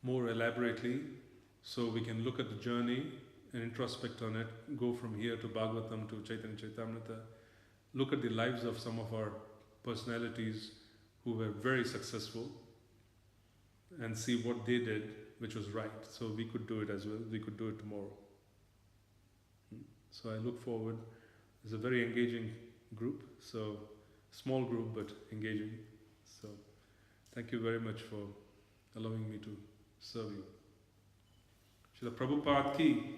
more elaborately, so we can look at the journey and introspect on it, go from here to Bhagavatam, to Chaitanya Chaitamrita, look at the lives of some of our personalities who were very successful and see what they did which was right. So we could do it as well. We could do it tomorrow. So I look forward. It's a very engaging group. So small group but engaging. So thank you very much for allowing me to serve you. Srila Prabhupada ki.